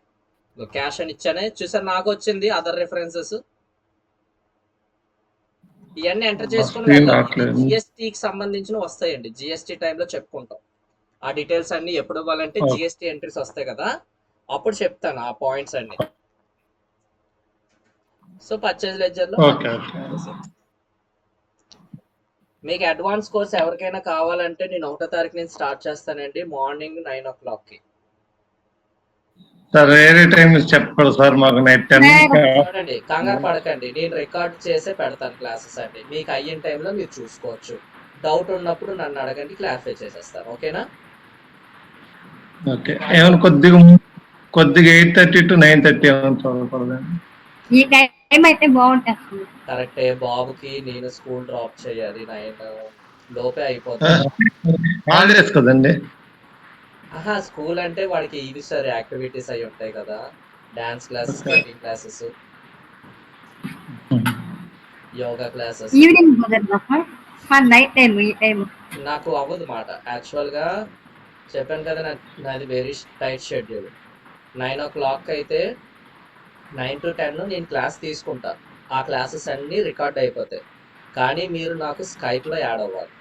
Speaker 1: క్యాష్ అని ఇచ్చానే చూసారు, నాకు వచ్చింది. అదర్ రిఫరెన్సెస్ ఇవన్నీ ఎంటర్ చేసుకుని జిఎస్టీకి సంబంధించిన వస్తాయండి. జిఎస్టీ టైంలో చెప్పుకుంటాం ఆ డీటెయిల్స్ అన్ని. ఎప్పుడు ఇవ్వాలంటే జిఎస్టీ ఎంట్రీస్ వస్తాయి కదా, అప్పుడు చెప్తాను ఆ పాయింట్స్ అన్ని. సో పర్చేజ్ లెడ్జర్లో మీకు అడ్వాన్స్ కోర్స్ ఎవరికైనా కావాలంటే నేను 1వ తారీఖు నుంచి స్టార్ట్ చేస్తానండి, మార్నింగ్ 9 o'clockకి.
Speaker 7: సార్ వేరే టైం చెప్పండి సార్, మాకు నైట్ 10.
Speaker 1: చూడండి, కంగారు పడకండి, నేను రికార్డ్ చేసే పెడతాను క్లాసెస్ అండి. మీకు అయ్యిన టైంలో మీరు చూసుకోవచ్చు. డౌట్ ఉన్నప్పుడు నన్ను అడగండి, క్లారిఫై చేసేస్తాను. ఓకేనా?
Speaker 7: ఓకే. ఏమైనా కొద్దిగా 8:30 to 9:30 ఏమైనా చదవకూడదండి?
Speaker 8: ఈ టైం అయితే బాగుంటుంది.
Speaker 1: కరెక్టే, బాబుకి నేను స్కూల్ డ్రాప్ చేయాలి, 9 లోపే అయిపోతుంది.
Speaker 7: హాలిడేస్ కదండి.
Speaker 1: స్కూల్ అంటే వాడికి ఇది సార్ యాక్టివిటీస్ అవి ఉంటాయి కదా, dance classes, skating classes, yoga classes.
Speaker 8: Evening కుదరదా సార్? నైట్ టైం ఈ టైం
Speaker 1: నాకు అవ్వదు మాట. యాక్చువల్గా చెప్పాను కదా, నాది వెరీ టైట్ షెడ్యూల్. 9 o'clock అయితే 9 to 10 నేను క్లాస్ తీసుకుంటా. ఆ క్లాసెస్ అన్నీ రికార్డ్ అయిపోతాయి. కానీ మీరు నాకు స్కైప్లో యాడ్ అవ్వాలి,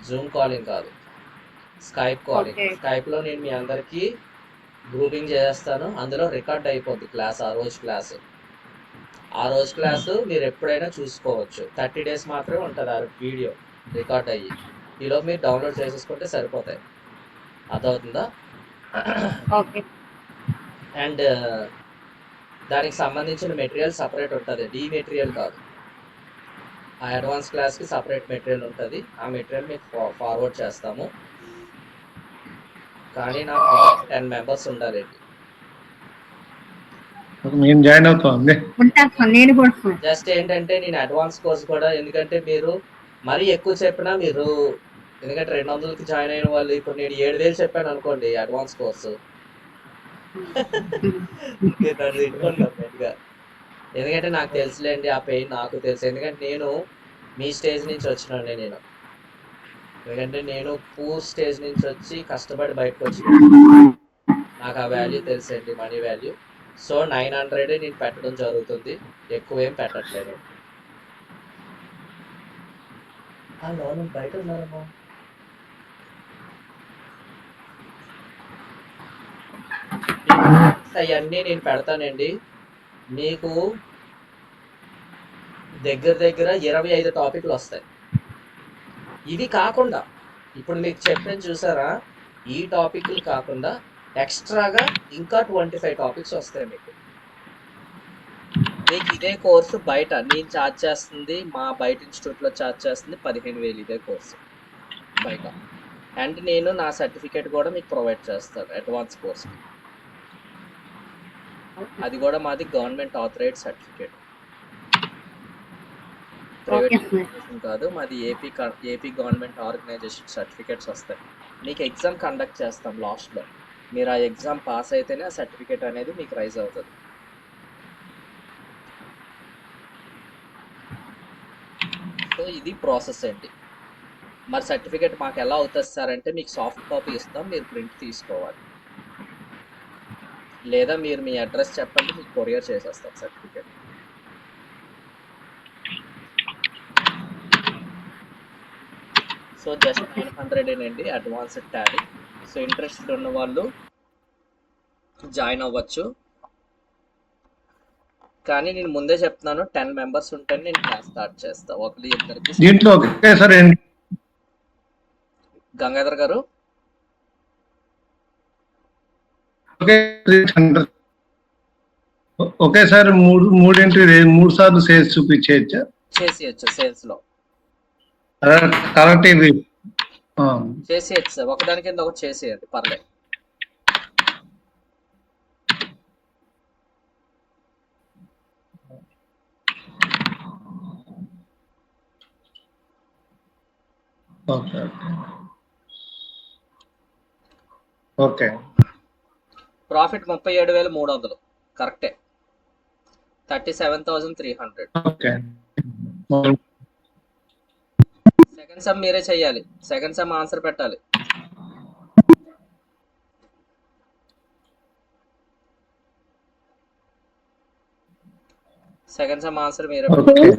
Speaker 1: జూమ్ కాలింగ్ కాదు, స్కైప్ కాలింగ్. స్కైప్లో నేను మీ అందరికీ గ్రూపింగ్ చేస్తాను, అందులో రికార్డ్ అయిపోద్ది క్లాస్. ఆ రోజు క్లాసు మీరు ఎప్పుడైనా చూసుకోవచ్చు. 30 days మాత్రమే ఉంటుంది ఆ వీడియో రికార్డ్ అయ్యి. ఈలోపు మీరు డౌన్లోడ్ చేసేసుకుంటే సరిపోతాయి. అర్థమవుతుందా?
Speaker 8: ఓకే.
Speaker 1: అండ్ దానికి సంబంధించిన మెటీరియల్ సపరేట్ ఉంటుంది, ఈ మెటీరియల్ కాదు. ఆ అడ్వాన్స్ క్లాస్కి సపరేట్ మెటీరియల్ ఉంటుంది. ఆ మెటీరియల్ మీకు ఫార్వర్డ్ చేస్తాము. కానీ నాకు 10 members ఉండాలండి.
Speaker 7: నేను జాయిన్ అవుతామండి.
Speaker 8: నేను కూడా
Speaker 1: జస్ట్ ఏంటంటే నేను అడ్వాన్స్ కోర్స్ కూడా, ఎందుకంటే మీరు మరీ ఎక్కువ చెప్పినా మీరు, ఎందుకంటే 200కి జాయిన్ అయిన వాళ్ళు, ఇప్పుడు నేను 7,000 చెప్పాను అనుకోండి అడ్వాన్స్ కోర్సు, ఎందుకంటే నాకు తెలుసులేండి ఆ పెయిన్, నాకు తెలుసు. ఎందుకంటే నేను మీ స్టేజ్ నుంచి వచ్చినండి. ఎందుకంటే నేను పూర్ స్టేజ్ నుంచి వచ్చి కష్టపడి బయటకు వచ్చిన, నాకు ఆ వాల్యూ తెలుసండి, మనీ వాల్యూ. సో 900 నేను పెట్టడం జరుగుతుంది, ఎక్కువేం పెట్టట్లేదు. బయట ఉన్నారమ్మా. అవన్నీ నేను పెడతానండి. మీకు దగ్గర 25 టాపిక్లు వస్తాయి. ఇవి కాకుండా ఇప్పుడు మీకు చెప్పాను చూసారా, ఈ టాపిక్లు కాకుండా ఎక్స్ట్రాగా ఇంకా 25 టాపిక్స్ వస్తాయి మీకు. ఇదే కోర్సు బయట నేను ఛార్జ్ చేస్తుంది, మా బయట ఇన్స్టిట్యూట్లో ఛార్జ్ చేస్తుంది 15,000 ఇదే కోర్సు బయట. అండ్ నేను నా సర్టిఫికేట్ కూడా మీకు ప్రొవైడ్ చేస్తాను అడ్వాన్స్ కోర్స్. అది కూడా మాది government authorised certificate,
Speaker 8: okay
Speaker 1: private
Speaker 8: sir.
Speaker 1: కాదు, మాది ఏపీ గవర్నమెంట్ ఆర్గనైజేషన్ సర్టిఫికేట్స్ వస్తాయి. మీకు ఎగ్జామ్ కండక్ట్ చేస్తాం లాస్ట్లో, మీరు ఆ ఎగ్జామ్ పాస్ అయితేనే ఆ సర్టిఫికేట్ అనేది మీకు రైజ్ అవుతుంది. సో ఇది ప్రాసెస్ అండి. మరి సర్టిఫికేట్ మాకు ఎలా అవుతుంది సార్ అంటే, మీకు సాఫ్ట్ కాపీ ఇస్తాం, మీరు ప్రింట్ తీసుకోవాలి, లేదా మీరు మీ అడ్రస్ చెప్పండి, మీకు కొరియర్ చేసేస్తాం సర్టిఫికేట్. సో జస్ట్ 900 అండి అడ్వాన్స్డ్ టాలీ. సో ఇంట్రెస్టెడ్ ఉన్న వాళ్ళు జాయిన్ అవ్వచ్చు. కానీ నేను ముందే చెప్తున్నాను, 10 మెంబర్స్ ఉంటేనే నేను క్లాస్ స్టార్ట్ చేస్తా, ఒకరి ఇద్దరికి.
Speaker 7: దీంట్లో ఒకేసారి
Speaker 1: గంగాధర్ గారు
Speaker 7: ఒకేసారి మూడు సార్లు సేల్స్ చూపించేయచ్చా?
Speaker 1: చేసేయచ్చు, సేల్స్ లో
Speaker 7: కరెక్ట్ ఇది
Speaker 1: చేసేయచ్చు సార్, ఒకదాని కింద ఒకటి చేసేయండి, పర్లేదు.
Speaker 7: Okay okay.
Speaker 1: ప్రాఫిట్ 37,300 కరెక్టే, 37,300.
Speaker 7: ఓకే.
Speaker 1: సెకండ్ సమ్ మీరే చెయ్యాలి, సెకండ్ సమ్ ఆన్సర్ పెట్టాలి. సెకండ్ సమ్ ఆన్సర్ మీరే పెట్టాలి.